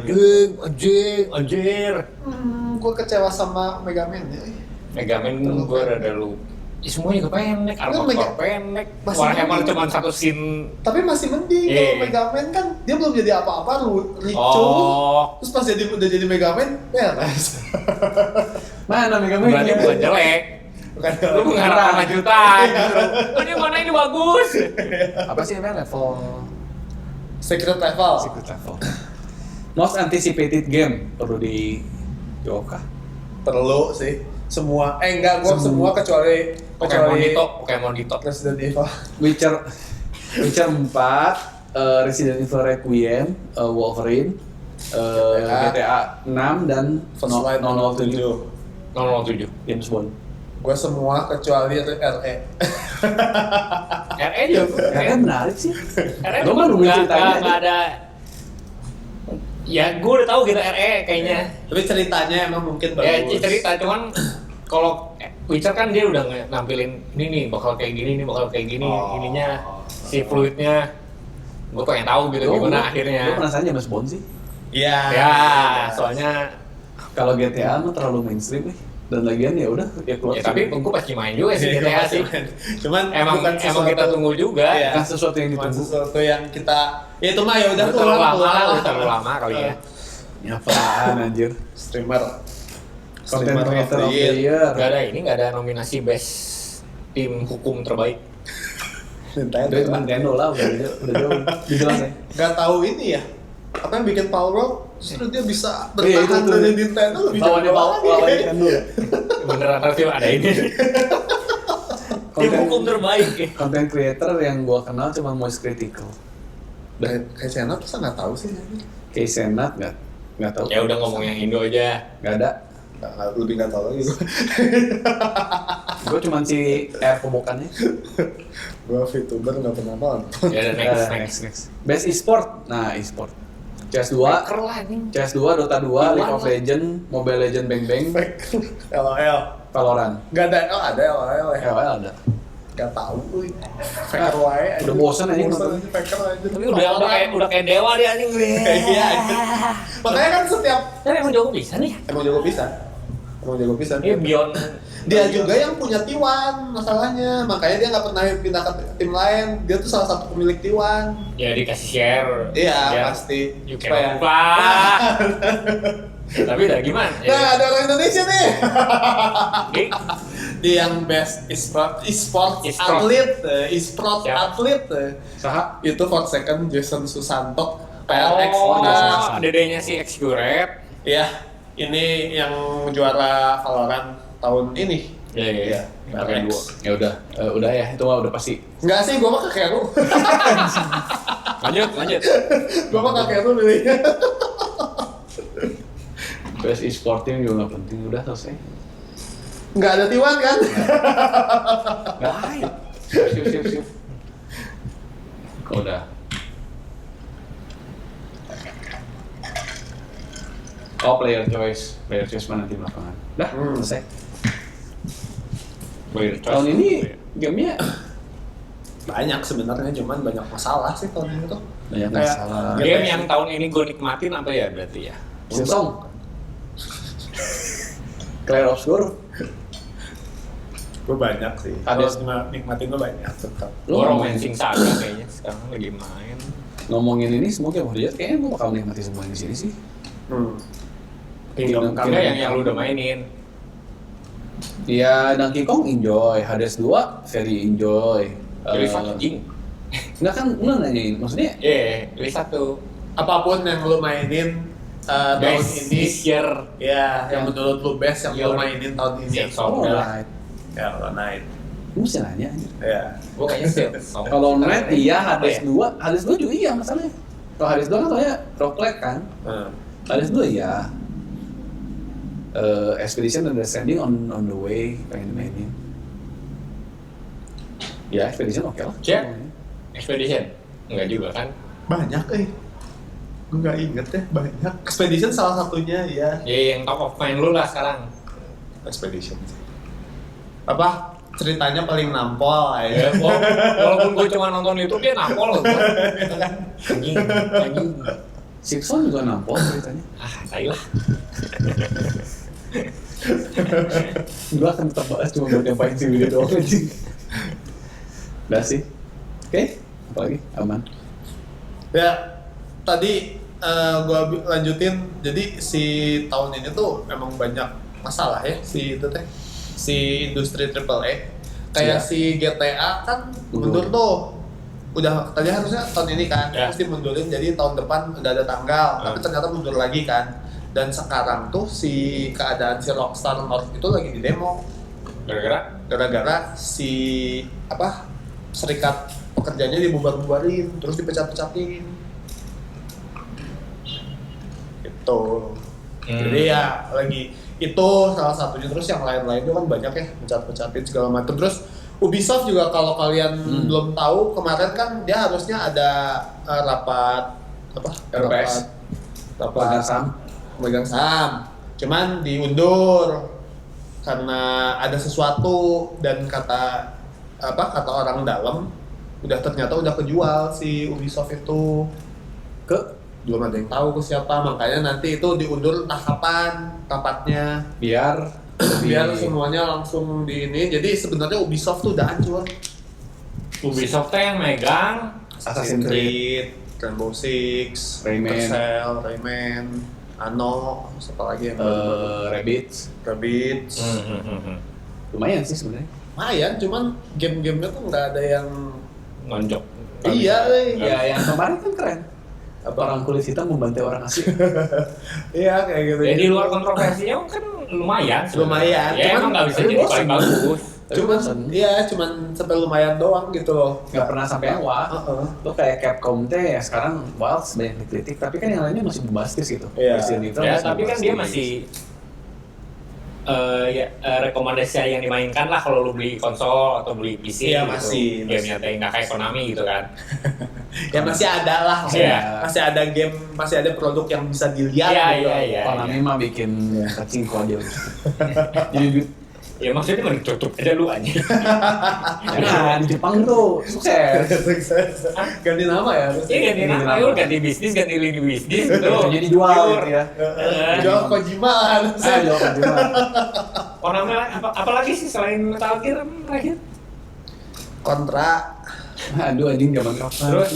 Anjir. Gue kecewa sama Mega Man ya. Megaman Terlalu gue pendek. rada lu. Semuanya juga pendek, Armor Mega- Core pendek. Masih Warhammer pendek. cuma satu scene. Tapi masih mending Iya, kalau iya. Mega Man kan dia belum jadi apa-apa, Rico. Oh. Terus pas udah jadi Mega Man, beres. mana Mega Man? Berarti bukan jelek. Bukan Lu mengharapkan lanjutan. Ini mana ini bagus. Apa sih namanya level? Secret Level. Secret level. Most anticipated game perlu dijawab kah? Perlu sih. Semua, enggak, gua semua kecuali Pokemon Dito. Resident Evil. Witcher 4, Resident Evil Requiem, Wolverine, GTA 6 dan First Light 007 007. James Bond. Gua semua kecuali RE. RE juga. Karena menarik sih. RE Gua cuma mah nungguin nggak ceritanya nggak aja. ada. Ya gue udah tahu gitu RE kayaknya. Tapi ceritanya emang mungkin Ya bagus. cerita cuman kalau Witcher kan dia udah nampilin ini nih bakal kayak gini, ini bakal kayak gini, ininya si fluidnya. Gue pengen tahu gitu gimana akhirnya. Gue penasaran James Bond sih. Iya. Ya, soalnya Kalau GTA mah terlalu mainstream nih. Dan lagian ya udah ya keluar. ya tapi gue pasti main juga sih Iya, GTA sih. Cuman Emang bukan kita tunggu juga. Iya. Bukan sesuatu yang Bukan ditunggu. sesuatu yang kita ya itu mah ya udah Udah terlalu lama, udah terlalu lama kali ya. Ya apaan anjir. Streamer. Content Streamer creator of the year. Gak ada ini, gak ada nominasi best tim hukum terbaik. Nintendo. Itu Nintendo lah udah jauh. Dijelas ya. Gak tahu ini ya. Apa yang bikin Power World justru dia bisa Iya, bertahan itu tuh. dari Nintendo lebih Lawannya jago lawannya lagi. Nintendo. Beneran harus ada ini. Tim hukum terbaik ya. Content creator yang gua kenal cuma Moist Critical. Kayak channel tuh saya nggak tahu sih. Kayak Senat nggak tahu. Ya udah ngomong yang Indo aja. Nggak ada. Lebih nggak tahu lagi gue. Gue cuman si air kobokannya. Gue VTuber nggak pernah nonton. Ya udah next. Best e-sport. Nah, e-sport. CS2, Faker lah nih. CS2, Dota 2, League of Legends, Mobile Legends Bang Bang, LOL. Valorant. Nggak ada, ada LOL ya. LOL ada. Nggak tahu. Faker wae. Udah bosan aja nonton. Faker aja. Tapi udah kayak dewa dia anjing gue. Iya. Makanya kan setiap Tapi emang jago bisa nih. emang jago bisa. Ini beyond. Dia juga yang punya T1 masalahnya, makanya dia nggak pernah pindah ke tim lain. Dia tuh salah satu pemilik T1. Ya dikasih share. Iya, Ya. pasti. You Supaya- can fly. Tapi udah gimana? Nah, ada orang Indonesia nih. Oke. Dia yang best e-sport atlet, e-sport Siapa? atlet. Saha? Itu for second Jason Susanto, PRX. Oh, Jason. dedenya si Xcurate. Iya, ini yang juara Valorant tahun ini. Iya. Pakai dua. Ya udah ya, itu mah udah pasti. Enggak sih, gua mah ke Keru. Lanjut. Gua mah ke Keru milihnya. Best e-sport team juga nggak penting, udah selesai. Nggak ada T1 kan? Baik. Siap. Udah. Oh, player choice mana nanti belakangan. Dah, selesai. Tahun ini gamenya Banyak sebenarnya, cuman banyak masalah sih tahun ini tuh. banyak Kayak- masalah. Game yang tahun ini gue nikmatin apa ya berarti ya? Silksong. Clair Obscur. Gue banyak sih. Ada- Kalau nikmatin gue banyak tetap. Gue Romancing Saga kayaknya sekarang lagi main. Ngomongin ini semua game horror, kayaknya gue bakal nikmati semua yang di sini sih. Kingdom Come Kira yang lu udah mainin. Ya, Donkey Kong enjoy, Hades 2 very enjoy. Pilih anjing. Enggak kan, lu nanyain, maksudnya Pilih satu. apapun yang lu mainin tahun Best ini, this year. ya yang menurut lu best yang lu Your- mainin tahun ini. Yes, so- Alright. Ya, Hollow Knight. Lu mesti nanya aja. Ya. Gue kayaknya sih. Kalau Knight iya, Apa Hades ya? 2, Hades 2 juga iya masalahnya. Kalau Hades 2 kan soalnya roguelike kan. Hades 2 iya. Expedition and Descending on the way, pengen mainin. Ya, Expedition oke lah. Cek. Expedition? Enggak juga kan? Banyak gue nggak inget ya, banyak. Expedition salah satunya ya. Ya yang top of mind lu lah sekarang. Expedition sih. Apa ceritanya paling nampol Ya, ya. walaupun gue cuma nonton YouTube dia nampol loh. Anjing. Silksong juga nampol ceritanya. Tai lah. Gue akan tetap bahas cuma buat nyampain si video doang anjing. Udah sih. Oke, apa lagi? Aman. Ya, tadi gua lanjutin. Jadi si tahun ini tuh emang banyak masalah ya si itu teh. Si industri AAA. Iya. Kayak si GTA kan mundur tuh. Udah tadi harusnya tahun ini kan, Ya. terus dimundurin jadi tahun depan udah ada tanggal, tapi ternyata mundur lagi kan. Dan sekarang tuh si keadaan si Rockstar North itu lagi di demo gara-gara si serikat pekerjanya dibubar-bubarin terus dipecat-pecatin gitu. Jadi ya lagi itu salah satunya, terus yang lain-lain itu kan banyak ya pecat-pecatin segala macam. Terus Ubisoft juga kalau kalian belum tahu, kemarin kan dia harusnya ada rapat RPS. rapat megang saham, cuman diundur karena ada sesuatu, dan kata orang dalam ternyata udah kejual si Ubisoft itu, belum ada yang tahu ke siapa, makanya nanti itu diundur entah kapan rapatnya Biar semuanya langsung di ini. Jadi sebenarnya Ubisoft tuh udah hancur. Ubisoft yang megang Assassin's Creed, Rainbow Six, Rayman. Rayman, Anno, siapa lagi yang Rabbids. Rabbids. Lumayan sih sebenarnya. Lumayan, cuman game-gamenya tuh nggak ada yang nonjok. Iya, Ya, yang kemarin kan keren. Orang kulit hitam membantai orang asing. iya kayak gitu. Ya di luar kontroversinya kan lumayan. Lumayan, Ya cuman emang nggak bisa tapi jadi bosen. paling bagus. Cuman sampai lumayan doang gitu loh. Nggak pernah sampai yang wah. Tuh kayak Capcom teh ya sekarang Wilds banyak dikritik, tapi kan yang lainnya masih bombastis gitu. Iya. Resident Evil Ya masih tapi kan dia bombastis. masih rekomendasi yang dimainkan lah kalau lu beli konsol atau beli PC Iya, gitu. masih. Gamenya teh nggak kayak Konami gitu kan. Ya masih ada lah, maksudnya. Iya. Masih ada game, masih ada produk yang bisa dilihat Iya, gitu. iya. Konami mah bikin kacing aja. Jadi Ya maksudnya mending tutup aja lu aja. jangan Jepang tuh sukses. Sukses. Ganti nama ya. Iya ganti nama, lu ganti bisnis, ganti lini bisnis gitu. Jadi jual Pure. gitu ya. Jual Kojima kan. Jual Kojima. Konami apalagi sih selain Metal Gear terakhir? Kontra. Aduh anjing zaman kapan? Terus?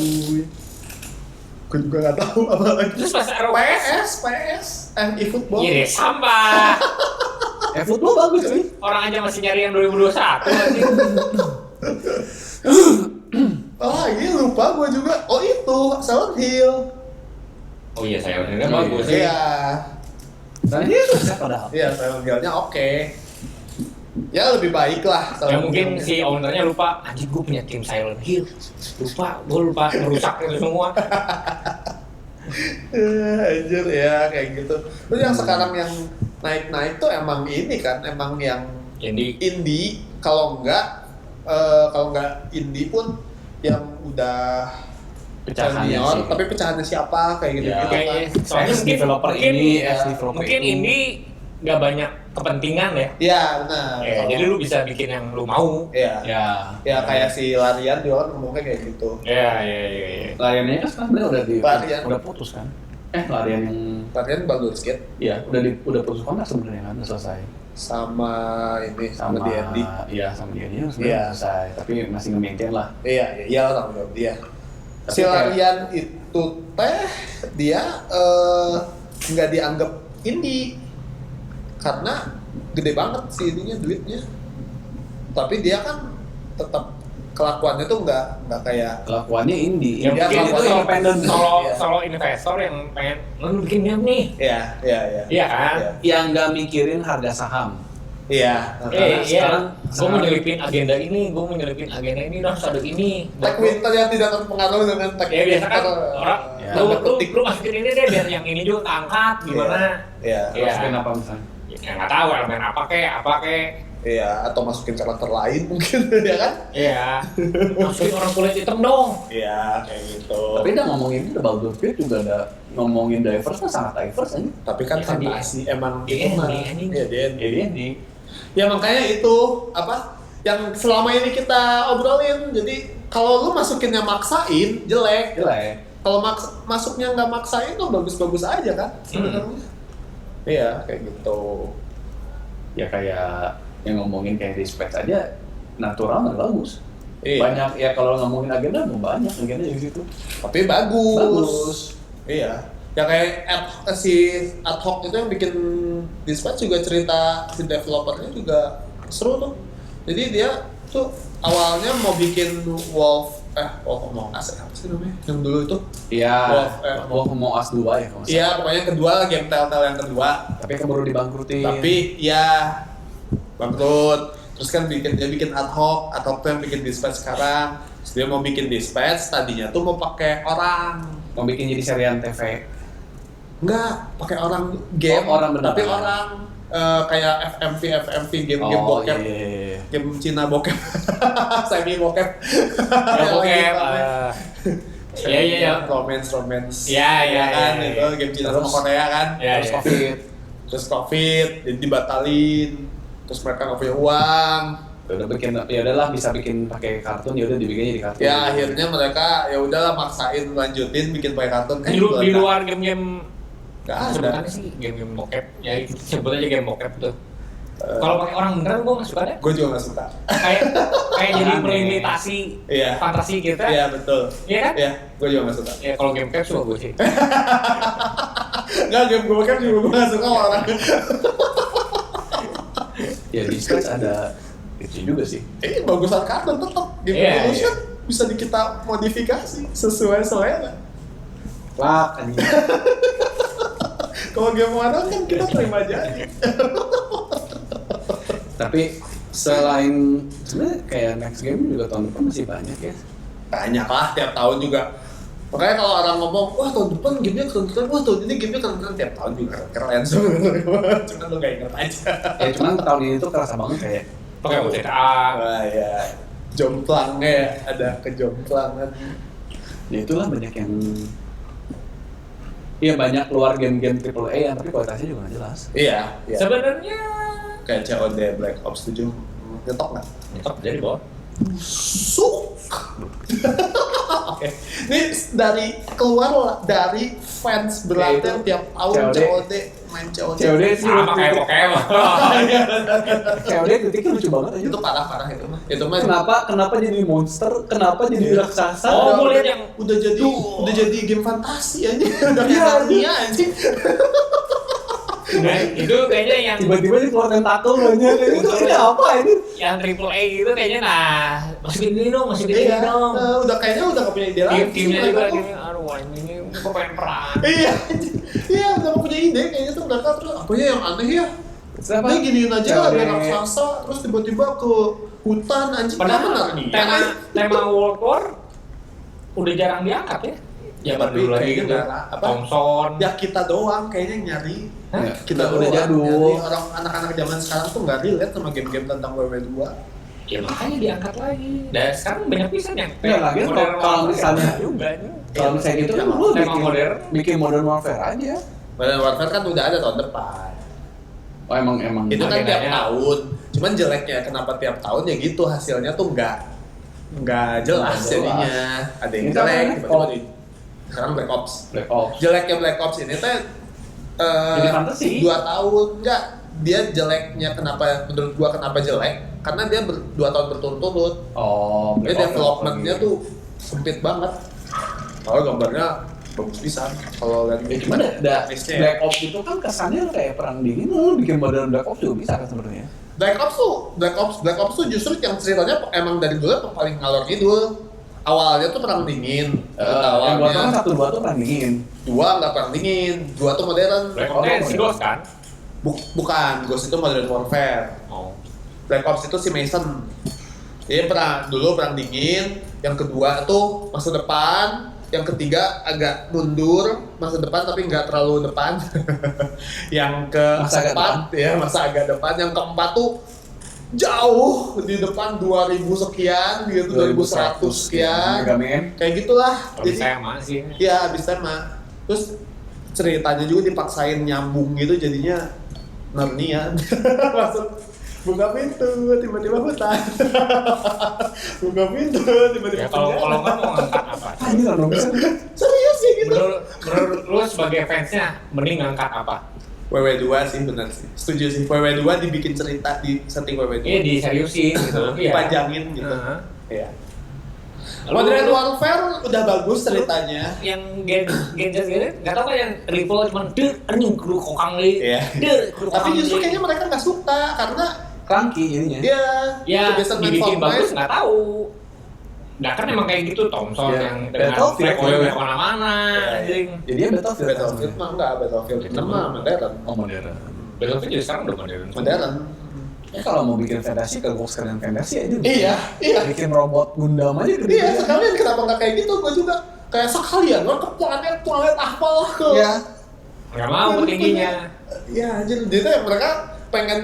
Gue juga nggak tahu apa lagi. Terus pas ROPS, PS, eFootball. iya deh, sampah. Football bagus sih. Orang aja masih nyari yang 2021 anjing. Oh iya lupa gue juga. Oh itu Silent Hill. Oh iya, saya udah bagus. Iya. Dan dia sukses padahal. Iya Silent Hill-nya oke. Ya lebih baik lah. Ya mungkin si ownernya lupa, anjing gue punya tim Silent Hill. Gue lupa ngerusak itu semua. Anjir ya kayak gitu. Terus yang sekarang yang naik-naik tuh emang ini kan, emang yang Jadi indie. Kalau enggak indie pun yang udah Pecahannya senior, sih. tapi pecahannya siapa kayak gitu. Ya. gitu kayaknya kan. soalnya Ex developer ini, ex developer mungkin itu. ini nggak banyak kepentingan ya. Iya benar. Ya, jadi lu bisa bikin yang lu mau. Iya. Ya. Ya kayak si Larian juga kan ngomongnya kayak gitu. Ya. Lariannya kan sebenarnya Larian. udah putus kan? Larian yang Larian Baldur's Gate iya udah putus kontrak sebenarnya kan udah selesai. sama ini sama Sama D&D. Iya sama dia sebenarnya Iya. udah selesai, tapi masih nge-maintain lah. Iya tanggung jawab dia. Tapi Si kayak- Larian itu dia nggak dianggap indie karena gede banget sih ininya duitnya. Tapi dia kan tetap kelakuannya tuh nggak kayak Kelakuannya indie. Ya Iya, mungkin itu kelakuannya independen. Iya. solo investor yang pengen lu bikin game nih. iya. Iya kan? Yang nggak mikirin harga saham. Iya. Karena sekarang- Gue mau nyelipin agenda ini, dan harus ada ini. Tech Winter yang tidak terpengaruh dengan Tech Ya biasa kan Winter. orang, Ya. lu masukin ini deh biar yang ini juga angkat gimana? Iya. Iya. Masukin apa misalnya? Ya nggak tahu elemen apa kek. Iya, atau masukin karakter lain mungkin ya kan? Iya. Masukin orang kulit hitam dong. Iya, kayak gitu. Tapi udah ngomongin itu, Baldur's Gate juga ada ngomongin diverse kan, sangat diverse aja. Tapi kan Ya kan dia- fantasi emang dia itu mah. anjing. Iya, dia. Ini Ya makanya itu apa yang selama ini kita obrolin. Jadi kalau lu masukinnya maksain jelek. jelek. Kalau masuknya nggak maksain tuh bagus-bagus aja kan sebenarnya. Iya, kayak gitu. Ya kayak yang ngomongin kayak Dispatch aja natural dan bagus. Iya. Banyak ya kalau ngomongin agenda banyak agenda di situ. Tapi bagus. Bagus. Iya. Ya kayak si ad hoc itu yang bikin Dispatch juga cerita si developernya juga seru tuh. Jadi dia tuh awalnya mau bikin Wolf Among Us apa sih namanya? Yang dulu itu. Iya. Wolf, Wolf mau Us 2 ya kalau nggak Iya, salah. pokoknya yang kedua game Telltale yang kedua. Tapi keburu dibangkrutin. Tapi ya bangkrut. Terus kan dia bikin ad hoc tuh yang bikin Dispatch sekarang. Terus dia mau bikin Dispatch, tadinya tuh mau pakai orang. mau bikin jadi serian TV. Enggak, pakai orang game, Oh, orang beneran. tapi orang kayak FMV game bokep, Iya. game Cina bokep, semi bokep, Ya bokep. Iya. romance, Iya, kan, iya. itu game Cina sama Korea kan, Iya, Terus iya. COVID. terus COVID, jadi dibatalin, terus mereka nggak punya uang, Udah bikin, ya udahlah bisa bikin pakai kartun, ya udah dibikinnya di kartun. ya akhirnya mereka ya udahlah maksain lanjutin bikin pakai kartun, Di luar game-game nggak ada. sebutannya sih game-game bokep. Ya itu sebut aja game bokep tuh. Kalau pakai orang beneran gue nggak suka deh. Gue juga nggak suka. Kayak jadi Aneh. melimitasi Iya. fantasi kita. Iya betul. Iya kan? Iya, gue juga nggak suka. Ya kalau game cap suka gue sih. Nggak, game gue kan juga gue nggak suka sama orang. Ya di Scratch ada itu juga sih. Bagusan kartun tetap. Game Iya, Evolution bisa kita modifikasi sesuai selera. Wah, anjing. Kalau game orang kan kita terima jadi. Tapi selain sebenarnya kayak next game juga tahun depan masih banyak ya. Banyak lah, tiap tahun juga Makanya kalau orang ngomong, wah tahun depan gamenya keren-keren, wah tahun ini gamenya keren-keren, tiap tahun juga keren sebenarnya. Cuma lu gak inget aja. Ya cuman tahun ini tuh kerasa banget kayak pakai UTKA. Wah ya, jomplangnya ada kejomplangan. ya itulah banyak yang iya banyak keluar game-game AAA yang tapi kualitasnya juga nggak jelas. Iya. Sebenarnya Kayak COD Black Ops 7 nyetok nggak? tetap jadi bawah. Oke, ini dari keluar dari fans berarti Ya, itu tiap tahun COD. COD main COD. COD sih Sama kayak Pokemon. COD kritiknya lucu banget aja. Itu parah itu mah. Itu mah Kenapa jadi monster? Kenapa jadi raksasa? Oh, mau lihat yang udah jadi game fantasi aja. Udah Iya, dunia anjing. Nah, itu kayaknya yang Tiba-tiba dia keluar tentakel banyak. Ini apa ini? yang AAA gitu kayaknya masukin ini dong, masukin ini Iya, dong. udah kayaknya udah gak punya ide lagi. Timnya mereka juga tuh. gini, aduh ini gue pengen perang. Iya, iya udah gak punya ide kayaknya tuh mereka terus apa ya yang aneh ya? Siapa? Ini giniin aja COD. ada raksasa terus tiba-tiba ke hutan anjing. Padahal nih. tema World War udah jarang diangkat ya. Ya Tapi dulu lagi kayaknya gitu. apa? Thompson. Ya kita doang kayaknya nyari. Hah? Ya, Kita udah doang jadul. nyari. Orang anak-anak zaman sekarang tuh nggak relate sama game-game tentang WW2. Ya makanya diangkat lagi. Dan sekarang banyak pisan yang Ya, lagi modern kalau warfare misalnya- juga ini. Kalau misalnya gitu kan lu Tema modern. bikin Modern Warfare aja. Modern Warfare kan udah ada tahun depan. Oh emang Itu kan tiap Agendanya. tahun. Cuman jeleknya kenapa tiap tahun ya gitu hasilnya tuh nggak jelas Nggak jelas. jadinya. Ada yang Ini jelek kan tiba-tiba di sekarang Black Ops. Black Ops. Jeleknya Black Ops ini teh Jadi fantasi. 2 tahun enggak dia jeleknya kenapa menurut gua kenapa jelek karena dia 2 tahun berturut-turut. Oh, Dia Black Ops developmentnya lagi. tuh sempit banget. Kalau gambarnya bagus pisan. Kalau lihat Ya cuma grafisnya ya. Black Ops itu kan kesannya kayak perang dingin, lu bikin modern Black Ops juga bisa kan sebenarnya. Black Ops tuh justru yang ceritanya emang dari dulu paling ngalor ngidul. Awalnya tuh perang dingin. Yang gua tahu kan 1-2 tuh perang dingin. 2 nggak perang dingin, 2 tuh modern. Black Ops kan si Ghost kan? Bukan, Ghost itu Modern Warfare. Oh. Black Ops itu si Mason. Jadi dulu perang dingin, yang kedua tuh masa depan, yang ketiga agak mundur masa depan tapi nggak terlalu depan. Yang Masa agak keempat ya masa agak depan, yang keempat tuh jauh di depan 2000 sekian gitu, 2100 sekian. Mega Man. Kayak gitulah. Kalau saya masih. Ya habis tema. Terus ceritanya juga dipaksain nyambung gitu jadinya Narnia. Masuk buka pintu tiba-tiba hutan. Buka pintu tiba-tiba Ya kalau penjara. nggak mau ngangkat apa? Ah, ini nggak bisa. Serius sih gitu. Menurut lu sebagai fansnya mending ngangkat apa? WW2 sih benar sih. Setuju sih. WW2 dibikin cerita di setting WW2. Iya diseriusin gitu. Iya. Dipanjangin gitu. Heeh. Iya. Lalu Modern Warfare udah bagus ceritanya. yang Genjas gitu nggak tahu kan yang Ripple cuma deh anjing kru kokang nih Iya. Tapi justru kayaknya mereka nggak suka karena Clunky jadinya. dia ya kebiasaan main dibikin Fortnite. bagus nggak tahu. Nah kan emang kayak gitu Thompson Ya, yang dengan Battlefield flag ya. kemana-mana Iya, iya. anjing. Jadi dia Battlefield. Battlefield mah enggak, Battlefield 6 mah modern. Oh modern. Battlefield juga sekarang udah modern. Modern. Ya kalau mau bikin fantasi ke gue sekalian fantasi aja. Iya, iya. Bikin robot Gundam aja gede. Iya, sekalian kenapa nggak kayak gitu? Gue juga kayak sekalian lo ke planet apalah ke. Iya. Nggak mau tingginya. Iya, anjir. Jadi tuh mereka pengen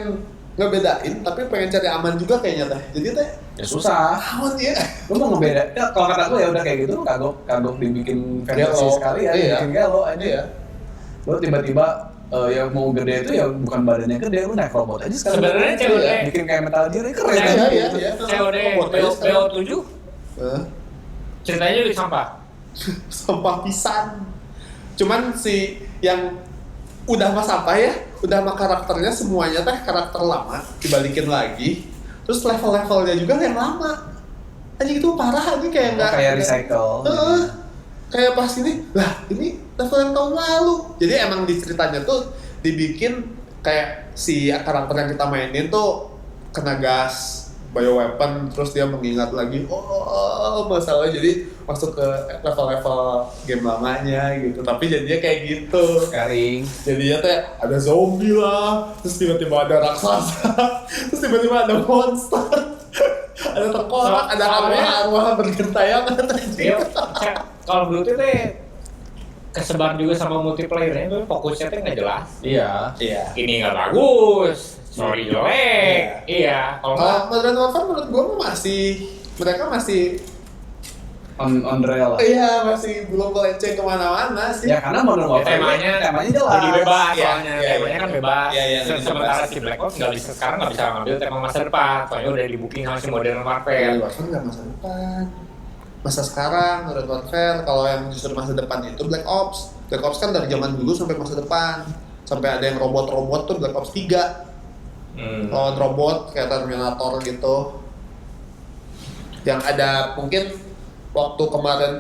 ngebedain, tapi pengen cari aman juga kayaknya teh. Jadi teh Ya susah. aman ya. Lu mau ngebeda. Ya, kalau kata gue ya udah kayak gitu lu kagok dibikin fantasi Gelo. sekali ya, Iya. bikin gelo aja. Iya. Lu tiba-tiba yang mau gede itu ya bukan badannya gede, lu naik robot aja sekarang. Sebenarnya COD. bikin kayak Metal Gear ya keren Iya, aja. iya, iya. COD Robotnya sekarang. BO7 Hah? ceritanya di sampah. Sampah pisan. Cuman si yang udah mah sampah ya, udah mah karakternya semuanya teh karakter lama dibalikin lagi. Terus level-levelnya juga yang lama. Anjing itu parah anjing kayak enggak Kayak recycle. Heeh. Kayak pas ini, lah ini level yang tahun lalu. Jadi emang di ceritanya tuh dibikin kayak si karakter yang kita mainin tuh kena gas bioweapon, terus dia mengingat lagi, oh masalah jadi masuk ke level-level game lamanya gitu. Tapi jadinya kayak gitu. Garing. Jadinya tuh ada zombie lah, terus tiba-tiba ada raksasa, terus tiba-tiba ada monster. Ada tengkorak, ada Soalnya- arwah-arwah bergentayangan Dia Call of Duty teh kesebar juga sama multiplayer-nya tuh fokusnya tuh nggak jelas. Iya. Ini nggak bagus, story jelek. Iya. Kalau nggak Modern Warfare menurut gue mereka masih On rail lah. iya masih belum melenceng kemana-mana sih. Ya karena Modern Warfare temanya jelas. lebih bebas Iya, soalnya, iya, temanya iya. kan bebas. Iya, iya, lebih Sementara bebas. si Black Ops sekarang nggak bisa ngambil tema masa depan, soalnya udah di booking sama si Modern Warfare. Warfare nggak masa depan, masa sekarang. Modern Warfare kalau yang justru masa depan itu Black Ops. Black Ops kan dari zaman dulu sampai masa depan, sampai ada yang robot-robot tuh Black Ops 3 lawan robot kayak Terminator gitu. Yang ada mungkin waktu kemarin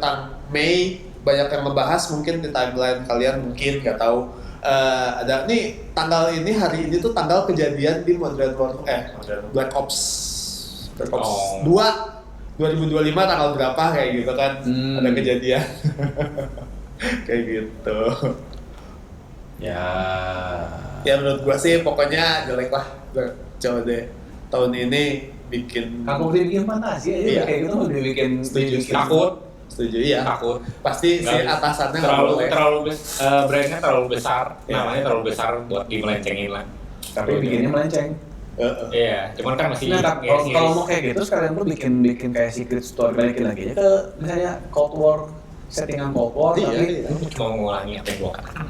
Mei banyak yang ngebahas mungkin di timeline kalian mungkin nggak tahu. Ada nih Oh. hari ini tuh tanggal kejadian di Modern Warfare Black Ops 2 2025 tanggal berapa kayak gitu kan. Ada kejadian kayak gitu. Ya menurut gua sih pokoknya jelek lah. Coba deh tahun ini bikin Kalau dia bikin fantasi aja Iya. kayak gitu mau dibikin Setuju. Takut, setuju ya. takut. Pasti si Nggak- atasannya nggak boleh. brandnya terlalu besar, Iya. namanya terlalu besar buat dimelencengin lah. tapi bikinnya melenceng. Iya, cuman kan masih Nah, ngiris-ngiris. kalau mau kayak gitu sekalian lu bikin kayak secret story balikin lagi aja ke misalnya Cold War, settingan Cold War Iya, tapi iya. Lu cuma mengulangi apa yang gua katakan.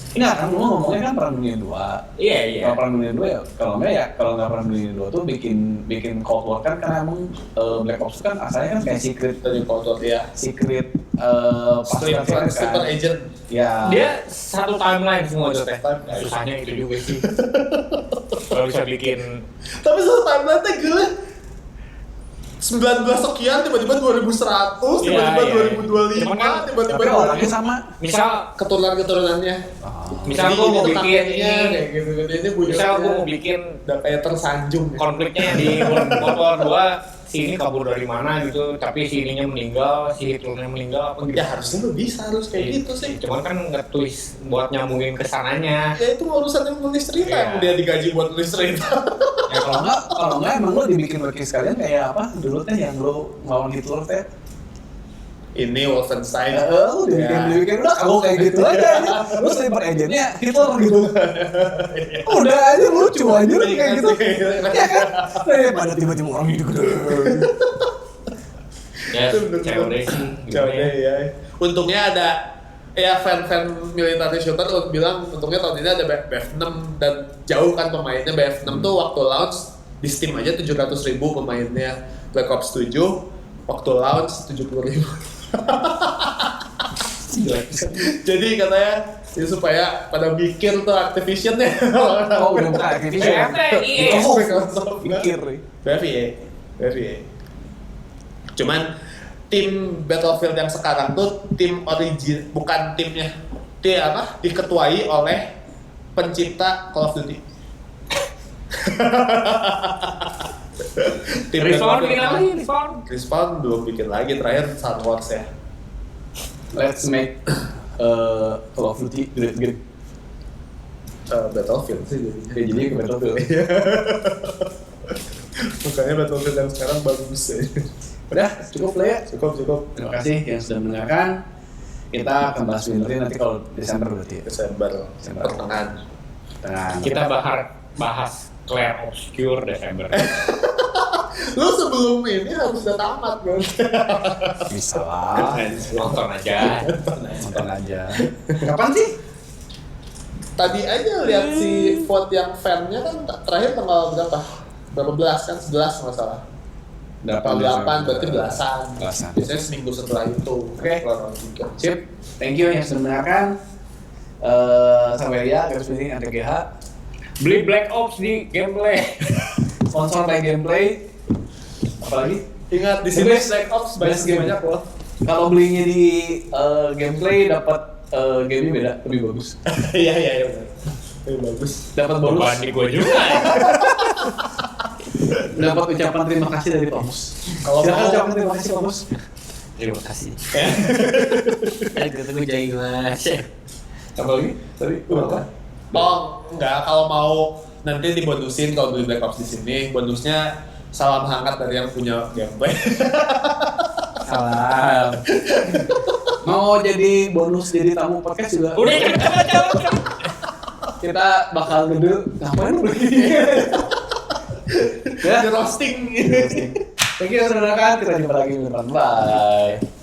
enggak kan lu ngomongnya kan perang dunia 2. Iya, iya. Kalau perang dunia 2 ya kalau nggak perang dunia 2 tuh bikin Cold War kan karena emang Black Ops kan asalnya kan kayak secret Dari kotor ya. secret Sleeper agent. ya Dia satu timeline semua tuh teh. Timeline. Susahnya itu juga sih. Kalau bisa bikin Tapi satu timeline teh gue 19 sekian tiba-tiba 2100, tiba-tiba Iya, iya. 2025, Cuman kan- tiba-tiba tapi orangnya sama. misal keturunan-keturunannya. misal Jadi gua mau ini bikin tetangganya, ini, kayak gitu. Ini misal gua mau bikin udah kayak tersanjung ya. konfliknya yang di World War 2 si ini kabur dari mana gitu, tapi si ininya meninggal, si Hitlernya meninggal apa gitu. Ya harusnya lu bisa harus kayak gitu sih. Cuman kan nge-twist buat nyambungin ke sananya. Ya itu urusan yang nulis cerita, Iya. yang dia digaji buat nulis cerita. Ya kalau nggak emang lu dibikin wiki sekalian kayak apa dulu teh yang lu ngelawan Hitler teh. Ini Wolfenstein. Lu dibikin udah kalau kayak gitu aja. Lu sleeper agentnya Hitler gitu. Udah aja lucu aja lu kayak gitu. Ya kan? Daripada tiba-tiba orang gitu. Ya, COD sih. COD ya. Untungnya ada ya fan-fan military shooter bilang untungnya tahun ini ada BF6 dan jauh kan pemainnya. BF6 tuh waktu launch di Steam aja 700.000 pemainnya. Black Ops 7 waktu launch 70.000. Jadi katanya ya supaya pada mikir tuh Activision ya. Oh udah bukan Activision. EA. Microsoft. Pikir. BFIA. Cuman tim Battlefield yang sekarang tuh tim bukan timnya. Diketuai oleh pencipta Call of Duty. Tim Respawn Battlefield- bikin apa lagi? Respawn belum bikin lagi, terakhir Star Wars ya. Let's make Call of Duty great game. Battlefield sih jadinya. Ya, jadi ke Battlefield. Makanya Battlefield yang sekarang bagus ya. Udah cukup lah ya. Cukup. Terima kasih yang sudah mendengarkan. Kita akan bahas winternya nanti kalau Desember berarti ya. Desember. Pertengahan. Kita bahas Clair Obscure Desember. Lu sebelum ini harus udah tamat kan? Bisa lah. Nonton aja. Nonton aja. Kapan sih? Tadi aja lihat si vote yang fan-nya kan terakhir tanggal berapa? Berapa belas kan? 11 nggak salah. 8 berarti belasan. Belasan. Biasanya seminggu setelah itu. Oke. Keluar juga. Sip. Thank you yang sudah mendengarkan. Sampai ya, garis miring ATGH. Beli Black Ops di gameplay. Sponsor by Gameplay. Apalagi? Ingat di sini Best- Black Ops best game. banyak loh. Kalau belinya di Gameplay dapat game beda, lebih bagus. Iya benar. Lebih bagus. Dapat bonus. Beban di gua juga. Dapat ucapan terima kasih dari Thomas. Kalau Silakan mau- ucapan terima kasih Thomas. Terima kasih. Ketemu Jai Mas. Apa lagi? Tadi apa? Oh, enggak, kalau mau nanti dibonusin kalau beli Black Ops di sini, bonusnya salam hangat dari yang punya gameplay. Salam. Mau jadi bonus jadi tamu podcast juga. Udah cepet. Kita bakal duduk. Ngapain lu begini? Ya. Di roasting. Thank you sudah menonton. Kita jumpa lagi minggu depan. Bye.